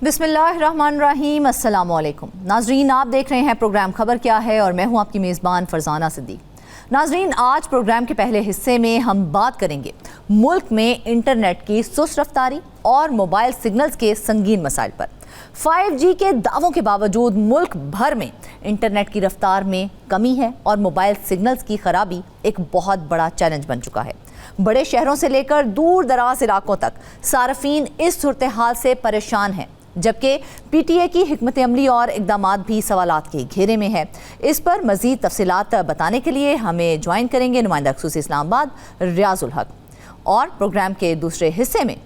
बिस्मिल्लाहिर्रहमानिर्रहीम, अस्सलाम वालेकुम। नाजरीन, आप देख रहे हैं प्रोग्राम खबर क्या है और मैं हूं आपकी मेज़बान फरजाना सिद्दीक। नाजरीन, आज प्रोग्राम के पहले हिस्से में हम बात करेंगे मुल्क में इंटरनेट की सुस्त रफ्तारी और मोबाइल सिग्नल्स के संगीन मसाइल पर। 5G के दावों के बावजूद मुल्क भर में इंटरनेट की रफ्तार में कमी है और मोबाइल सिग्नल्स की खराबी एक बहुत बड़ा चैलेंज बन चुका है। बड़े शहरों से लेकर दूर दराज इलाकों तक सार्फिन इस सूरत हाल से परेशान हैं, जबकि PTA की हिकमत अमली और इक़दामात भी सवालात के घेरे में है। इस पर मज़ीद तफसीलात बताने के लिए हमें ज्वाइन करेंगे नुमाइंदा ख़ुसूसी इस्लामाबाद रियाजुल हक। और प्रोग्राम के दूसरे हिस्से में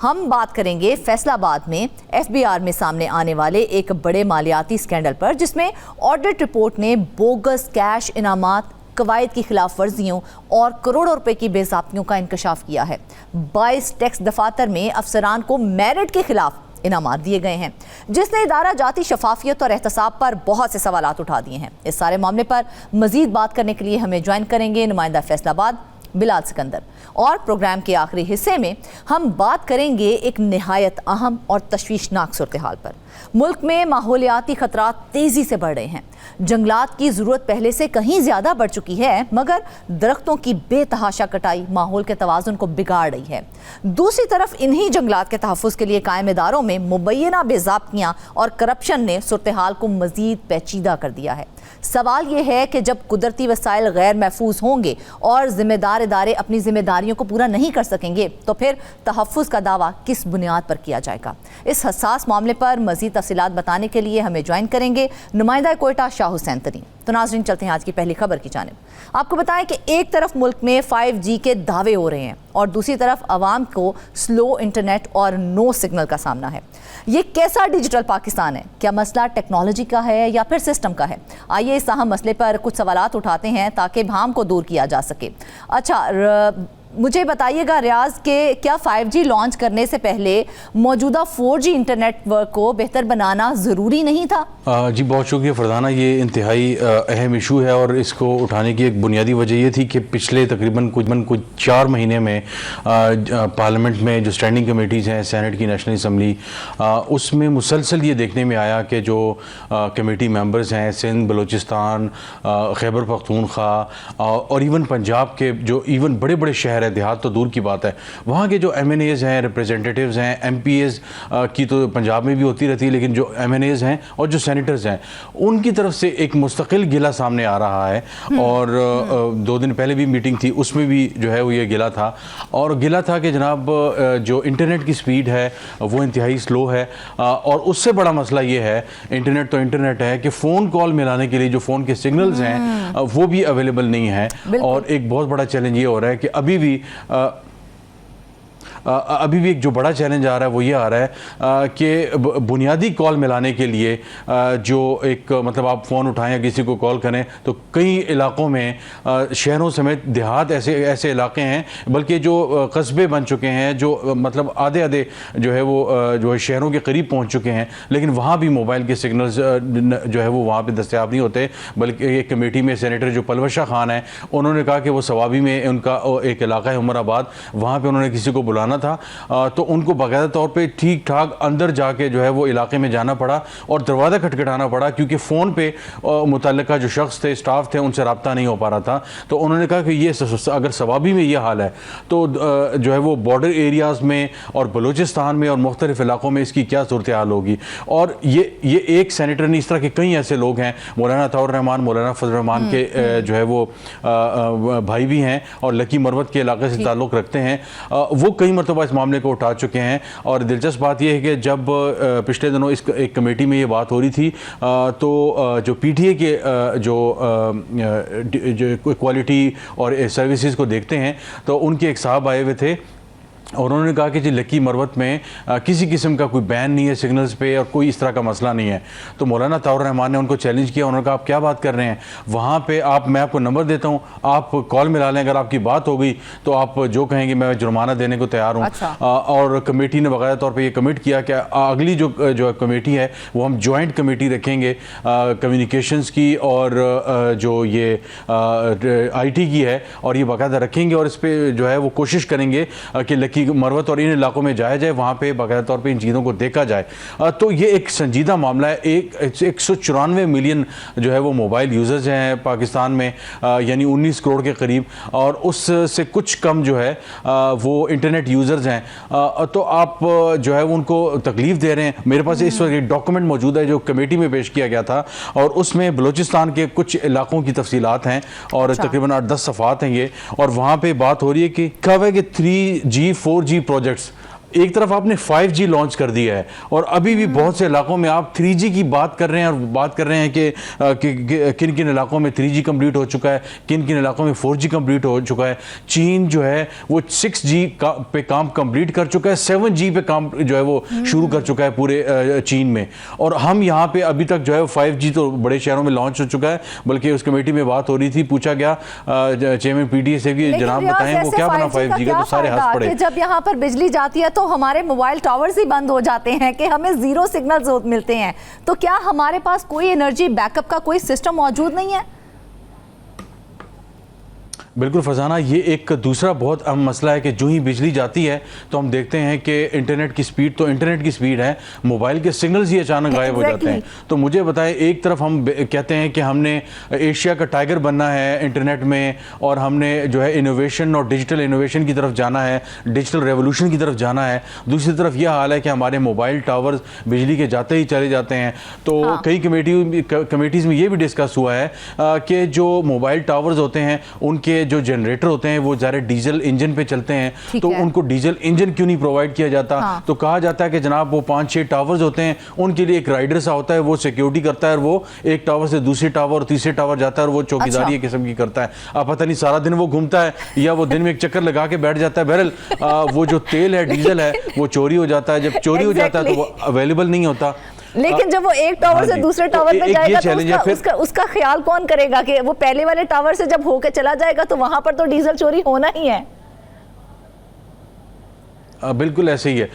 हम बात करेंगे फैसलाबाद में FBR में सामने आने वाले एक बड़े मालियाती स्कैंडल पर, जिसमें ऑडिट रिपोर्ट ने बोगस कैश इनामात, कवायद की खिलाफ वर्जियों और करोड़ों रुपए की बेज़ाब्तियों का इंकशाफ किया है। 22 टैक्स दफातर में अफसरान को मेरिट के खिलाफ इनामात दिए गए हैं, जिसने इदारा जाती शफाफियत और एहतसाब पर बहुत से सवालात उठा दिए हैं। इस सारे मामले पर मजीद बात करने के लिए हमें ज्वाइन करेंगे नुमाइंदा फैसलाबाद बिलाल सिकंदर। और प्रोग्राम के आखिरी हिस्से में हम बात करेंगे एक निहायत अहम और तशवीशनाक सूरत हाल पर। मुल्क में माहौलियाती खतरात तेज़ी से बढ़ रहे हैं। जंगलात की ज़रूरत पहले से कहीं ज़्यादा बढ़ चुकी है, मगर दरख्तों की बेतहाशा कटाई माहौल के तवाज़ुन को बिगाड़ रही है। दूसरी तरफ इन्हीं जंगलात के तहफ़्फ़ुज़ के लिए कायम इदारों में मुबैना बेज़ाब्तियाँ और करप्शन ने सूरत हाल को मज़ीद पेचीदा कर दिया है। सवाल ये है कि जब कुदरती वसाइल गैर महफूज होंगे और ज़िम्मेदार इदारे अपनी ज़िम्मेदारियों को पूरा नहीं कर सकेंगे, तो फिर तहफ़्फ़ुज़ का दावा किस बुनियाद पर किया जाएगा? इस हसास मामले पर मज़ीद तफसीलात बताने के लिए हमें ज्वाइन करेंगे नुमाइंदा कोयटा शाह हुसैन तरीन। तो नाज़रीन, चलते हैं आज की पहली खबर की जानिब। आपको बताएं कि एक तरफ मुल्क में 5G के दावे हो रहे हैं और दूसरी तरफ आवाम को स्लो इंटरनेट और नो सिग्नल का सामना है। ये कैसा डिजिटल पाकिस्तान है? क्या मसला टेक्नोलॉजी का है या फिर सिस्टम का है? आइए इस अहम मसले पर कुछ सवालात उठाते हैं ताकि भाम को दूर किया जा सके। अच्छा, मुझे बताइएगा रियाज के क्या 5G लॉन्च करने से पहले मौजूदा 4G इंटरनेट को बेहतर बनाना ज़रूरी नहीं था? जी बहुत शुक्रिया फरजाना। ये इंतहाई अहम इशू है और इसको उठाने की एक बुनियादी वजह ये थी कि पिछले तकरीबन कुछ 4 महीने में पार्लियामेंट में जो स्टैंडिंग कमेटीज़ हैं, सेनेट की, नेशनल असम्बली, उसमें मुसलसल ये देखने में आया कि जो कमेटी मेंबर्स हैं सिंध, बलूचिस्तान, खैबर पख्तूनख्वा और इवन पंजाब के जो इवन बड़े बड़े शहर है, देहात तो दूर की बात है, वहाँ के जो MNAs हैं, रिप्रेजेंटेटिव्स हैं, MPAs की तो पंजाब में भी होती रहती है, लेकिन जो MNAs हैं और जो सेनेटर्स हैं, उनकी तरफ से एक मुस्तकिल गिला सामने आ रहा है। और 2 दिन पहले भी मीटिंग थी, उसमें भी जो है वो ये गिला था, और गिला था कि जनाब जो इंटरनेट की स्पीड है वो इंतहाई स्लो है। और उससे बड़ा मसला ये है, इंटरनेट तो इंटरनेट है, कि फ़ोन कॉल मिलाने के लिए जो फ़ोन के सिग्नल्स हैं वो भी अवेलेबल नहीं है। और एक बहुत बड़ा चैलेंज ये हो रहा है कि अभी भी एक जो बड़ा चैलेंज आ रहा है वो ये आ रहा है कि बुनियादी कॉल मिलाने के लिए जो एक मतलब आप फ़ोन उठाएं या किसी को कॉल करें, तो कई इलाकों में शहरों समेत देहात ऐसे इलाके हैं, बल्कि जो कस्बे बन चुके हैं, जो मतलब आधे जो है वो जो है शहरों के करीब पहुंच चुके हैं, लेकिन वहाँ भी मोबाइल के सिग्नल्स जो है वो वहाँ पे दस्तयाब नहीं होते। बल्कि एक कमेटी में सेनेटर जो पलवशा खान है, उन्होंने कहा कि वो सवाबी में उनका एक इलाका है उमराबाद, वहाँ पर उन्होंने किसी को बुलाना था, तो उनको बाकायदा तौर पे ठीक ठाक अंदर जाके जो है वो इलाके में जाना पड़ा और दरवाज़ा खटखटाना पड़ा, क्योंकि फ़ोन पे मुतल्लिका जो शख्स थे, स्टाफ थे, उनसे रब्ता नहीं हो पा रहा था। तो उन्होंने कहा कि ये अगर सवाबी में ये हाल है तो जो है वो बॉर्डर एरियाज़ में और बलूचिस्तान में और मुख्तलिफ इलाकों में इसकी क्या सूरत हाल होगी। और ये एक सेनेटर नहीं, इस तरह के कई ऐसे लोग हैं, मौलाना अताउर रहमान, मौलाना फजल रहमान के जो है वो भाई भी हैं और लकी मरवत के इलाके से ताल्लुक़ रखते हैं, वो कई मरतबा इस मामले को उठा चुके हैं। और दिलचस्प बात यह है कि जब पिछले दिनों इस एक कमेटी में ये बात हो रही थी, तो जो PTA के जो क्वालिटी और सर्विसेज को देखते हैं, तो उनके एक साहब आए हुए थे और उन्होंने कहा कि जी लकी मरवत में किसी किस्म का कोई बैन नहीं है सिग्नल्स पे और कोई इस तरह का मसला नहीं है। तो मौलाना ताउर रहमान ने उनको चैलेंज किया, उन्होंने कहा आप क्या बात कर रहे हैं, वहाँ पे मैं आपको नंबर देता हूँ, आप कॉल मिला लें, अगर आपकी बात हो गई तो आप जो कहेंगे मैं जुर्माना देने को तैयार हूँ। अच्छा। और कमेटी ने बाकायदा तौर पर यह कमिट किया कि अगली जो कमेटी है वो हम जॉइंट कमेटी रखेंगे कम्युनिकेशंस की और जो ये IT की है, और ये बाकायदा रखेंगे और इस पर जो है वो कोशिश करेंगे कि की मरवत और इन इलाकों में जाया जाए, वहाँ पे बाकायदा तौर पे इन चीज़ों को देखा जाए। तो ये एक संजीदा मामला है। 194 मिलियन जो है वो मोबाइल यूज़र्स हैं पाकिस्तान में, यानी 19 करोड़ के करीब, और उससे कुछ कम जो है वो इंटरनेट यूज़र्स हैं। तो आप जो है वो उनको तकलीफ़ दे रहे हैं। मेरे पास इस वक्त एक डॉक्यूमेंट मौजूद है जो कमेटी में पेश किया गया था, और उसमें बलूचिस्तान के कुछ इलाकों की तफसीलात हैं, और तकरीबन 8-10 सफ़ात हैं ये, और वहाँ पे बात हो रही है कि कब है कि 3G 4G प्रोजेक्ट्स, एक तरफ आपने 5G लॉन्च कर दिया है और अभी भी बहुत से इलाकों में आप 3G की बात कर रहे हैं, और बात कर रहे हैं कि किन किन इलाकों में 3G कंप्लीट हो चुका है, किन किन इलाकों में 4G कंप्लीट हो चुका है। चीन जो है वो 6G पे काम कंप्लीट कर चुका है, 7G पे काम जो है वो शुरू कर चुका है पूरे चीन में, और हम यहाँ पे अभी तक जो है 5G तो बड़े शहरों में लॉन्च हो चुका है। बल्कि उस कमेटी में बात हो रही थी, पूछा गया चेयरमैन PTA से भी, जनाब बताएं वो क्या बना 5G का, तो सारे हंस पड़े। जब यहाँ पर बिजली जाती है तो हमारे मोबाइल टावर्स ही बंद हो जाते हैं कि हमें जीरो सिग्नल्स मिलते हैं, तो क्या हमारे पास कोई एनर्जी बैकअप का कोई सिस्टम मौजूद नहीं है? बिल्कुल फरजाना, ये एक दूसरा बहुत अहम मसला है कि जो ही बिजली जाती है तो हम देखते हैं कि इंटरनेट की स्पीड तो इंटरनेट की स्पीड है, मोबाइल के सिग्नल्स ही अचानक गायब हो जाते हैं। तो मुझे बताएं, एक तरफ हम कहते हैं कि हमने एशिया का टाइगर बनना है इंटरनेट में, और हमने जो है इनोवेशन और डिजिटल इनोवेशन की तरफ जाना है, डिजिटल रेवोल्यूशन की तरफ जाना है। दूसरी तरफ यह हाल है कि हमारे मोबाइल टावर्स बिजली के जाते ही चले जाते हैं। तो कई कमेटीज़ में ये भी डिस्कस हुआ है कि जो मोबाइल टावर्स होते हैं उनके जो जनरेटर होते हैं वो ज़्यादा डीजल इंजन पे चलते हैं, तो उनको डीजल इंजन क्यों नहीं प्रोवाइड किया जाता? तो कहा जाता है कि जनाब वो 5-6 टावर्स होते हैं, उनके लिए एक राइडर सा होता है, वो सिक्योरिटी करता है, और वो एक टावर से दूसरे टावर और तीसरे टावर जाता है, और वो चौकीदारी किस्म की करता है। अब पता नहीं सारा दिन वो घूमता है या वो दिन में एक चक्कर लगा के बैठ जाता है। बहरहाल वो जो तेल है, डीजल है, वो चोरी हो जाता है। जब चोरी हो जाता है तो वो अवेलेबल नहीं होता। लेकिन जब वो एक टावर से दूसरे टावर पे जाएगा तो उसका ख्याल कौन करेगा कि वो पहले वाले टावर से जब होके चला जाएगा तो वहां पर तो डीजल चोरी होना ही है। बिल्कुल ऐसे ही है।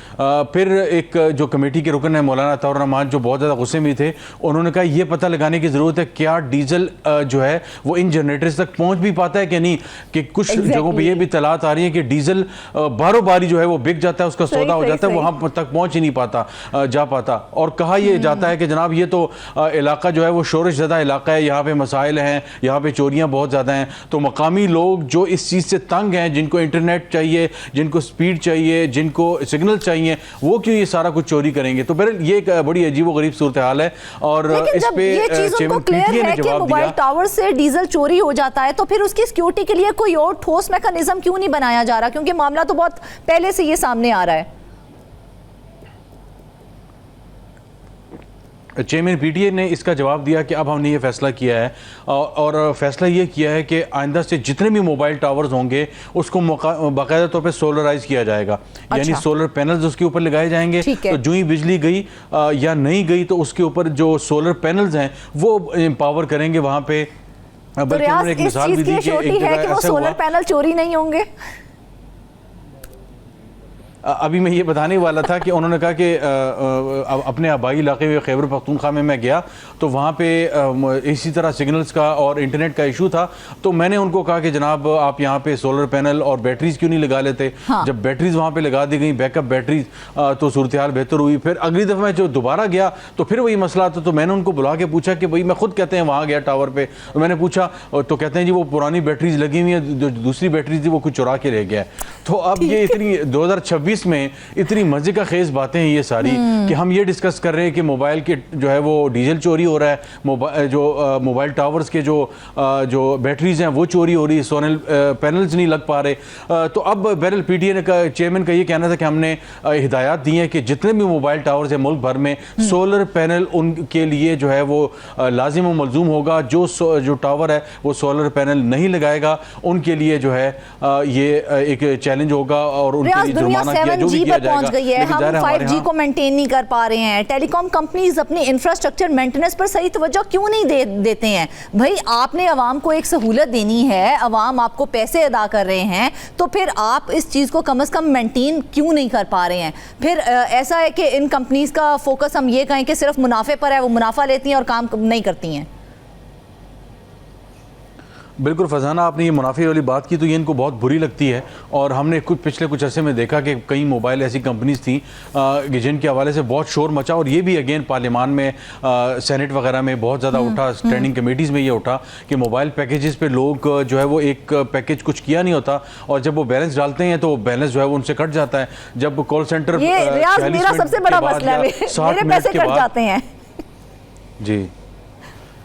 फिर एक जो कमेटी के रुकन है मौलाना अताउर रहमान, जो बहुत ज़्यादा गुस्से में थे, उन्होंने कहा ये पता लगाने की ज़रूरत है क्या डीजल जो है वो इन जनरेटर्स तक पहुंच भी पाता है कि नहीं, कि कुछ जगहों पे ये भी तलात आ रही है कि डीजल बारो बारी जो है वो बिक जाता है, उसका सौदा हो जाता है, वहाँ तक पहुँच ही नहीं पाता जा पाता। और कहा यह जाता है कि जनाब ये तो इलाका जो है वो शोरश ज़्यादा इलाका है, यहाँ पर मसाइल हैं, यहाँ पर चोरियाँ बहुत ज़्यादा हैं, तो मकामी लोग जो इस चीज़ से तंग हैं, जिनको इंटरनेट चाहिए, जिनको स्पीड चाहिए, जिनको सिग्नल चाहिए, वो क्यों ये सारा कुछ चोरी करेंगे? तो बहरहाल ये एक बड़ी अजीब व गरीब सूरत हाल है। और इस पे चेयरमैन PTA ने जवाब दिया, मोबाइल टावर से डीजल चोरी हो जाता है तो फिर उसकी सिक्योरिटी के लिए कोई और ठोस मैकेनिज्म क्यों नहीं बनाया जा रहा? क्योंकि मामला तो बहुत पहले से ये सामने आ रहा है। चेयरमैन PTA ने इसका जवाब दिया कि अब हमने ये फैसला किया है, और फैसला ये किया है कि आइंदा से जितने भी मोबाइल टावर्स होंगे उसको बाकायदा तौर पे सोलराइज किया जाएगा। यानी सोलर पैनल्स उसके ऊपर लगाए जाएंगे, तो जो ही बिजली गई या नहीं गई तो उसके ऊपर जो सोलर पैनल्स हैं वो पावर करेंगे वहाँ पे। बल्कि उन्होंने एक मिसाल भी दी कि वो सोलर पैनल चोरी नहीं होंगे। अभी मैं ये बताने वाला था कि उन्होंने कहा कि अपने आबाई इलाके में खैबर पख्तूनख्वा में मैं गया तो वहाँ पे इसी तरह सिग्नल्स का और इंटरनेट का इशू था, तो मैंने उनको कहा कि जनाब आप यहाँ पे सोलर पैनल और बैटरीज क्यों नहीं लगा लेते? जब बैटरीज वहाँ पे लगा दी गई, बैकअप बैटरीज, तो सूरत हाल बेहतर हुई। फिर अगली दफ़ा मैं जो दोबारा गया तो फिर वही मसला था, तो मैंने उनको बुला के पूछा कि भाई, मैं खुद कहते हैं वहाँ गया टावर पर, तो मैंने पूछा तो कहते हैं जी वो पुरानी बैटरीज लगी हुई है, जो दूसरी बैटरीज थी वो कुछ चुरा के ले गया। तो अब ये इतनी 2026 में इतनी मजे का खेज बातें हैं ये सारी कि हम ये डिस्कस कर रहे हैं कि मोबाइल के जो है वो डीजल चोरी हो रहा है, मोबाइल टावर्स के जो बैटरीज हैं वो चोरी हो रही है, सोलर पैनल्स नहीं लग पा रहे। तो अब बहरहाल PTA का चेयरमैन का ये कहना था कि हमने हिदायत दी है कि जितने भी मोबाइल टावर्स हैं मुल्क भर में, सोलर पैनल उनके लिए जो है वो लाजिम और मलजूम होगा। जो टावर है वो सोलर पैनल नहीं लगाएगा उनके लिए जो है ये एक चैलेंज होगा और उनके लिए जुर्माना किया जो पर पहुंच गई है। हम 5G को मेंटेन नहीं कर पा रहे हैं। टेलीकॉम कंपनीज अपनी इंफ्रास्ट्रक्चर मेंटेनेंस पर सही तवज्जो क्यों नहीं देते हैं? भाई आपने अवाम को एक सहूलत देनी है, अवाम आपको पैसे अदा कर रहे हैं, तो फिर आप इस चीज़ को कम से कम मेंटेन क्यों नहीं कर पा रहे हैं? फिर ऐसा है कि इन कंपनीज का फोकस हम ये कहें कि सिर्फ मुनाफे पर है, वो मुनाफा लेती हैं और काम नहीं करती हैं। बिल्कुल फरजाना, आपने ये मुनाफे वाली बात की तो ये इनको बहुत बुरी लगती है। और हमने पिछले कुछ अरसे में देखा कि कई मोबाइल ऐसी कंपनीज थी जिनके हवाले से बहुत शोर मचा, और ये भी अगेन पार्लियामान में सेनेट वगैरह में बहुत ज़्यादा उठा, स्टैंडिंग कमेटीज़ में ये उठा कि मोबाइल पैकेजेस पे लोग जो है वो एक पैकेज कुछ किया नहीं होता, और जब वो बैलेंस डालते हैं तो बैलेंस जो है वो उनसे कट जाता है। जब कॉल सेंटर मेरा सबसे बड़ा मसला है, मेरे पैसे कट जाते हैं। जी,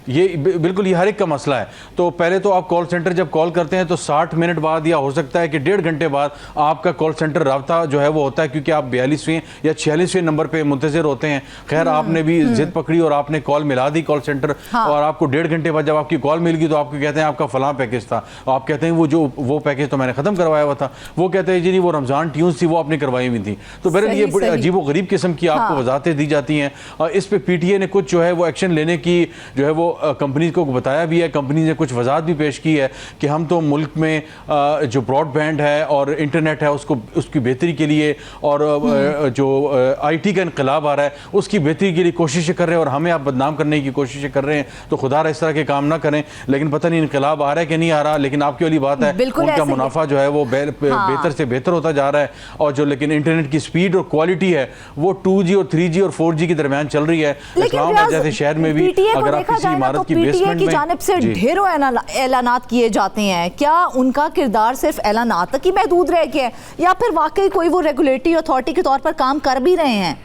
ये बिल्कुल ये हर एक का मसला है। तो पहले तो आप कॉल सेंटर जब कॉल करते हैं तो 60 मिनट बाद या हो सकता है कि 1.5 घंटे बाद आपका कॉल सेंटर राब्ता जो है वो होता है, क्योंकि आप 42वें या 46वें नंबर पे मुंतज़िर होते हैं। खैर आपने भी जिद पकड़ी और आपने कॉल मिला दी कॉल सेंटर, और आपको 1.5 घंटे बाद जब आपकी कॉल मिल गई तो आपको कहते हैं आपका फलां पैकेज था, आप कहते हैं वो पैकेज तो मैंने ख़त्म करवाया हुआ था। वो कहते हैं जी नहीं, वो रमज़ान ट्यून्स थी वो आपने करवाई हुई थी। तो बहरहाल ये बड़ी अजीब व गरीब किस्म की आपको वजाहतें दी जाती हैं। इस पर PTA ने कुछ जो है वो एक्शन लेने की जो है वो कंपनी को बताया भी है। कंपनी ने कुछ वजाहत भी पेश की है कि हम तो मुल्क में जो ब्रॉडबैंड है और इंटरनेट है उसकी बेहतरी के लिए, और जो IT का इनकलाब आ रहा है उसकी बेहतरी के लिए कोशिशें कर रहे हैं, और हमें आप बदनाम करने की कोशिशें कर रहे हैं। तो खुदा इस तरह के काम ना करें। लेकिन पता नहीं इनकलाब आ रहा है कि नहीं आ रहा, लेकिन आपकी वाली बात है उनका मुनाफा जो है वो बेहतर से बेहतर होता जा रहा है। और जो लेकिन इंटरनेट की स्पीड और क्वालिटी है वो 2G और 3G और 4G के दरमियान चल रही है। इस्लामाबाद जैसे शहर में भी अगर आप किसी इमारत की बेसमेंट की जानिब से ढेरों ऐलानात किए जाते हैं, क्या उनका किरदार सिर्फ ऐलानात तक ही महदूद रह गया है, या फिर वाकई कोई वो रेगुलेटरी अथॉरिटी के तौर पर काम कर भी रहे हैं?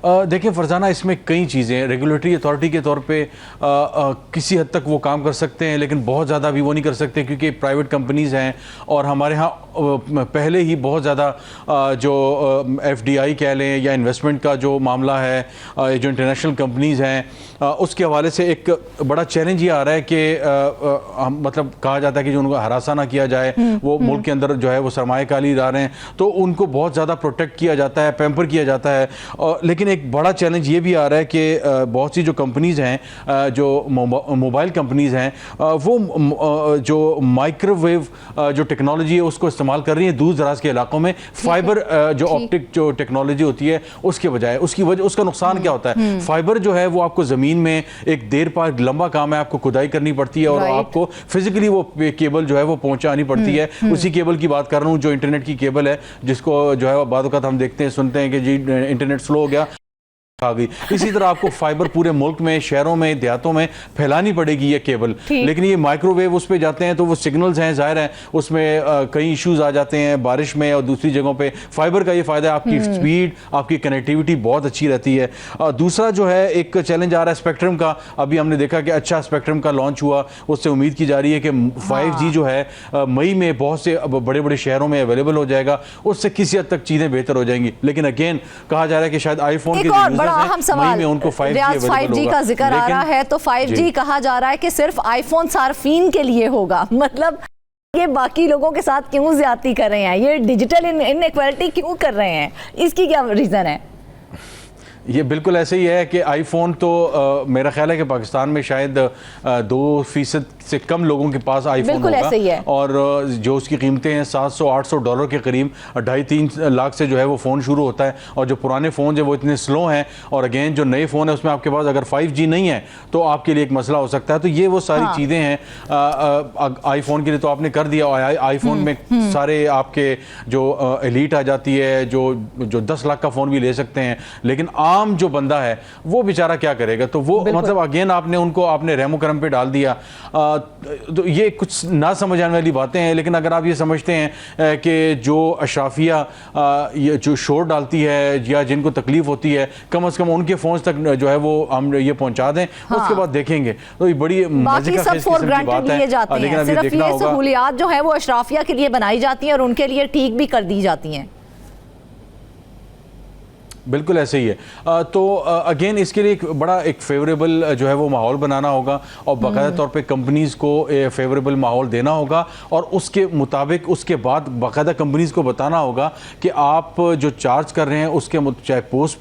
देखिए फरजाना, इसमें कई चीज़ें रेगुलेटरी अथॉरिटी के तौर पे किसी हद तक वो काम कर सकते हैं, लेकिन बहुत ज़्यादा भी वो नहीं कर सकते, क्योंकि प्राइवेट कंपनीज़ हैं। और हमारे यहाँ पहले ही बहुत ज़्यादा जो FDI कह लें या इन्वेस्टमेंट का जो मामला है, जो इंटरनेशनल कंपनीज़ हैं उसके हवाले से एक बड़ा चैलेंज ये आ रहा है कि मतलब कहा जाता है कि जो उनको हरासा ना किया जाए, वो मुल्क के अंदर जो है वो सरमाएकारी ला रहे हैं, तो उनको बहुत ज़्यादा प्रोटेक्ट किया जाता है, पैम्पर किया जाता है। लेकिन एक बड़ा चैलेंज ये भी आ रहा है कि बहुत सी जो कंपनीज़ हैं, जो मोबाइल कंपनीज़ हैं, वो जो माइक्रोवेव जो टेक्नोलॉजी है उसको इस्तेमाल कर रही है दूर दराज के इलाकों में। फाइबर जो ऑप्टिक जो टेक्नोलॉजी होती है उसके बजाय, उसकी वजह उसका नुकसान क्या होता है? फाइबर जो है वो आपको ज़मीन में एक देर पार लंबा काम है, आपको खुदाई करनी पड़ती है, और आपको फिजिकली वो केबल जो है वो पहुंचानी पड़ती है। उसी केबल की बात कर रहा हूँ जो इंटरनेट की केबल है, जिसको जो है बाद वक़्त हम देखते हैं सुनते हैं कि जी इंटरनेट स्लो हो गया, आ गई। इसी तरह आपको फाइबर पूरे मुल्क में, शहरों में, देहातों में फैलानी पड़ेगी ये केबल। लेकिन ये माइक्रोवेव उस पे जाते हैं तो वो सिग्नल्स हैं, जाहिर है उसमें कई इश्यूज आ जाते हैं बारिश में और दूसरी जगहों पे। फाइबर का ये फायदा है, आपकी स्पीड, आपकी कनेक्टिविटी बहुत अच्छी रहती है। दूसरा जो है एक चैलेंज आ रहा है स्पेक्ट्रम का। अभी हमने देखा कि अच्छा स्पेक्ट्रम का लॉन्च हुआ, उससे उम्मीद की जा रही है कि 5G जो है मई में बहुत से बड़े बड़े शहरों में अवेलेबल हो जाएगा, उससे किसी हद तक चीजें बेहतर हो जाएंगी। लेकिन अगेन कहा जा रहा है कि शायद आईफोन के अहम सवाल, 5G का जिक्र आ रहा है तो 5G कहा जा रहा है कि सिर्फ आईफोन सार्फिन के लिए होगा। मतलब ये बाकी लोगों के साथ क्यों ज्यादती कर रहे हैं, ये डिजिटल इनइक्वालिटी क्यों कर रहे हैं, इसकी क्या रीजन है? ये बिल्कुल ऐसे ही है कि आईफोन तो मेरा ख्याल है कि पाकिस्तान में शायद 2% से कम लोगों के पास आईफोन होगा, ऐसे ही है। और जो उसकी कीमतें हैं $700-800 डॉलर के करीब, 2.5-3 लाख से जो है वो फ़ोन शुरू होता है। और जो पुराने फ़ोन जो वो इतने स्लो हैं, और अगेन जो नए फ़ोन है उसमें आपके पास अगर 5G नहीं है तो आपके लिए एक मसला हो सकता है। तो ये वो सारी चीज़ें हैं। आईफोन के लिए तो आपने कर दिया, आईफोन में सारे आपके जो एलीट आ जाती है, जो 10 लाख का फ़ोन भी ले सकते हैं, लेकिन आम जो बंदा है वो बेचारा क्या करेगा? तो वो मतलब अगेन आपने रहमो करम पे डाल दिया। तो ये कुछ ना समझ आने वाली बातें हैं। लेकिन अगर आप ये समझते हैं कि जो अशराफिया ये जो शोर डालती है या जिनको तकलीफ होती है, कम से कम उनके फोन तक जो है वो हम ये पहुंचा दें, उसके बाद देखेंगे। तो ये बड़ी मजे का किस्म की बात है। लेकिन सिर्फ ये सहूलियात जो है वो अशराफिया के लिए बनाई जाती हैं और उनके लिए ठीक भी कर दी जाती हैं। बिल्कुल ऐसे ही है। तो अगेन इसके लिए एक फेवरेबल जो है वो माहौल बनाना होगा, और बाकायदा तौर पे कंपनीज़ को फेवरेबल माहौल देना होगा, और उसके मुताबिक उसके बाद बाकायदा कंपनीज़ को बताना होगा कि आप जो चार्ज कर रहे हैं उसके चाहे पोस्ट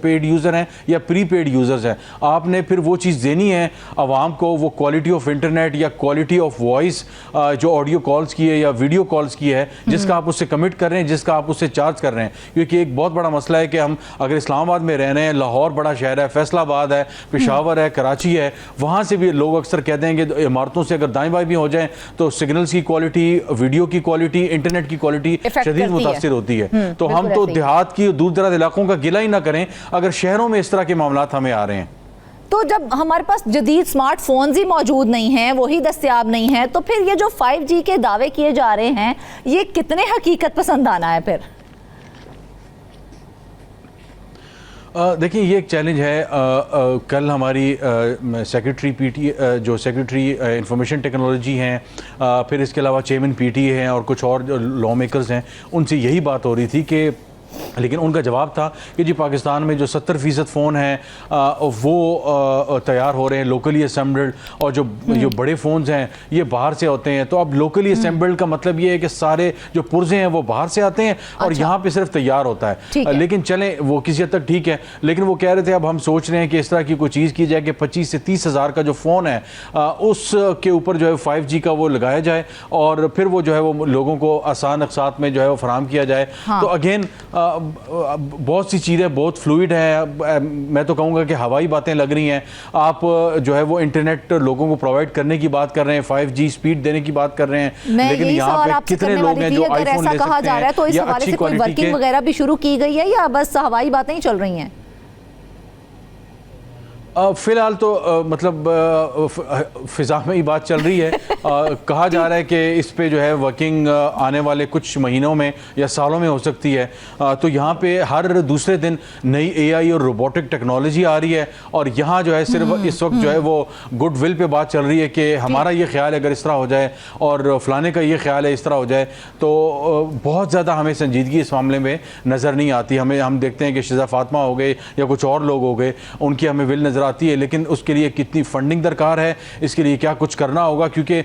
पेड यूज़र हैं या प्री पेड यूज़र्स हैं, आपने फिर वो चीज़ देनी है आवाम को, वो क्वालिटी ऑफ इंटरनेट या क्वालिटी ऑफ वॉइस जो ऑडियो कॉल्स की है या वीडियो कॉल्स की है, जिसका आप उससे कमिट कर रहे हैं, जिसका आप उससे चार्ज कर रहे हैं। क्योंकि एक बहुत बड़ा मसला है कि हम अगर इस्लामाबाद में रह रहे हैं, लाहौर बड़ा शहर है, फैसलाबाद है, पेशावर है, कराची है, वहाँ से भी लोग अक्सर कहते हैं कि इमारतों से अगर दाएं बाएं भी हो जाएं तो सिग्नल्स की क्वालिटी, वीडियो की क्वालिटी, इंटरनेट की क्वालिटी शदीद मुतासिर होती है। तो हम तो देहात की दूर दराज इलाकों का गिला ही ना करें अगर शहरों में इस तरह के मामलात हमें आ रहे हैं। तो जब हमारे पास जदीद स्मार्टफोन्स ही मौजूद नहीं हैं, वही दस्तयाब नहीं है, तो फिर ये जो 5G के दावे किए जा रहे हैं ये कितने हकीकत पसंद आना है फिर? देखिए ये एक चैलेंज है। कल हमारी सेक्रेटरी पीटी जो सेक्रेटरी इंफॉर्मेशन टेक्नोलॉजी हैं, फिर इसके अलावा चेयरमैन पीटीए हैं और कुछ और जो लॉ मेकर्स हैं, उनसे यही बात हो रही थी कि लेकिन उनका जवाब था कि जी पाकिस्तान में जो 70% फ़ोन हैं वो तैयार हो रहे हैं लोकली असेंबल्ड, और जो बड़े फ़ोन्स हैं ये बाहर से होते हैं। तो अब लोकली असेंबल्ड का मतलब ये है कि सारे जो पुर्जे हैं वो बाहर से आते हैं और यहाँ पे सिर्फ तैयार होता है। लेकिन चलें वो किसी हद तक ठीक है, लेकिन वो कह रहे थे अब हम सोच रहे हैं कि इस तरह की कोई चीज़ की जाए कि 25 से 30 हज़ार का जो फ़ोन है उसके ऊपर जो है 5G का वो लगाया जाए और फिर वो जो है वो लोगों को आसान अक़सात में जो है वो फराहम किया जाए। तो अगेन बहुत सी चीज़ें बहुत फ्लूइड हैं। मैं तो कहूँगा कि हवाई बातें लग रही हैं। आप जो है वो इंटरनेट लोगों को प्रोवाइड करने की बात कर रहे हैं, 5G स्पीड देने की बात कर रहे हैं, लेकिन यहाँ पे कितने लोग हैं जो आईफोन ले सकते हैं? तो इस हवाले से कोई वर्किंग वगैरह भी शुरू की गई है या बस हवाई बातें ही चल रही हैं? फ़िलहाल तो मतलब फ़िज़ा में ही बात चल रही है। कहा जा रहा है कि इस पे जो है वर्किंग आने वाले कुछ महीनों में या सालों में हो सकती है। तो यहाँ पे हर दूसरे दिन नई AI और रोबोटिक टेक्नोलॉजी आ रही है और यहाँ जो है सिर्फ इस वक्त जो है वो गुड विल पे बात चल रही है कि हमारा ये ख्याल है अगर इस तरह हो जाए और फ़लाने का ये ख्याल है इस तरह हो जाए, तो बहुत ज़्यादा हमें संजीदगी इस मामले में नज़र नहीं आती। हम देखते हैं कि शिजा फातिमा हो गए या कुछ और लोग हो गए, उनकी हमें विल नज़र आती है, लेकिन उसके लिए कितनी फंडिंग दरकार है, इसके लिए क्या कुछ करना होगा, क्योंकि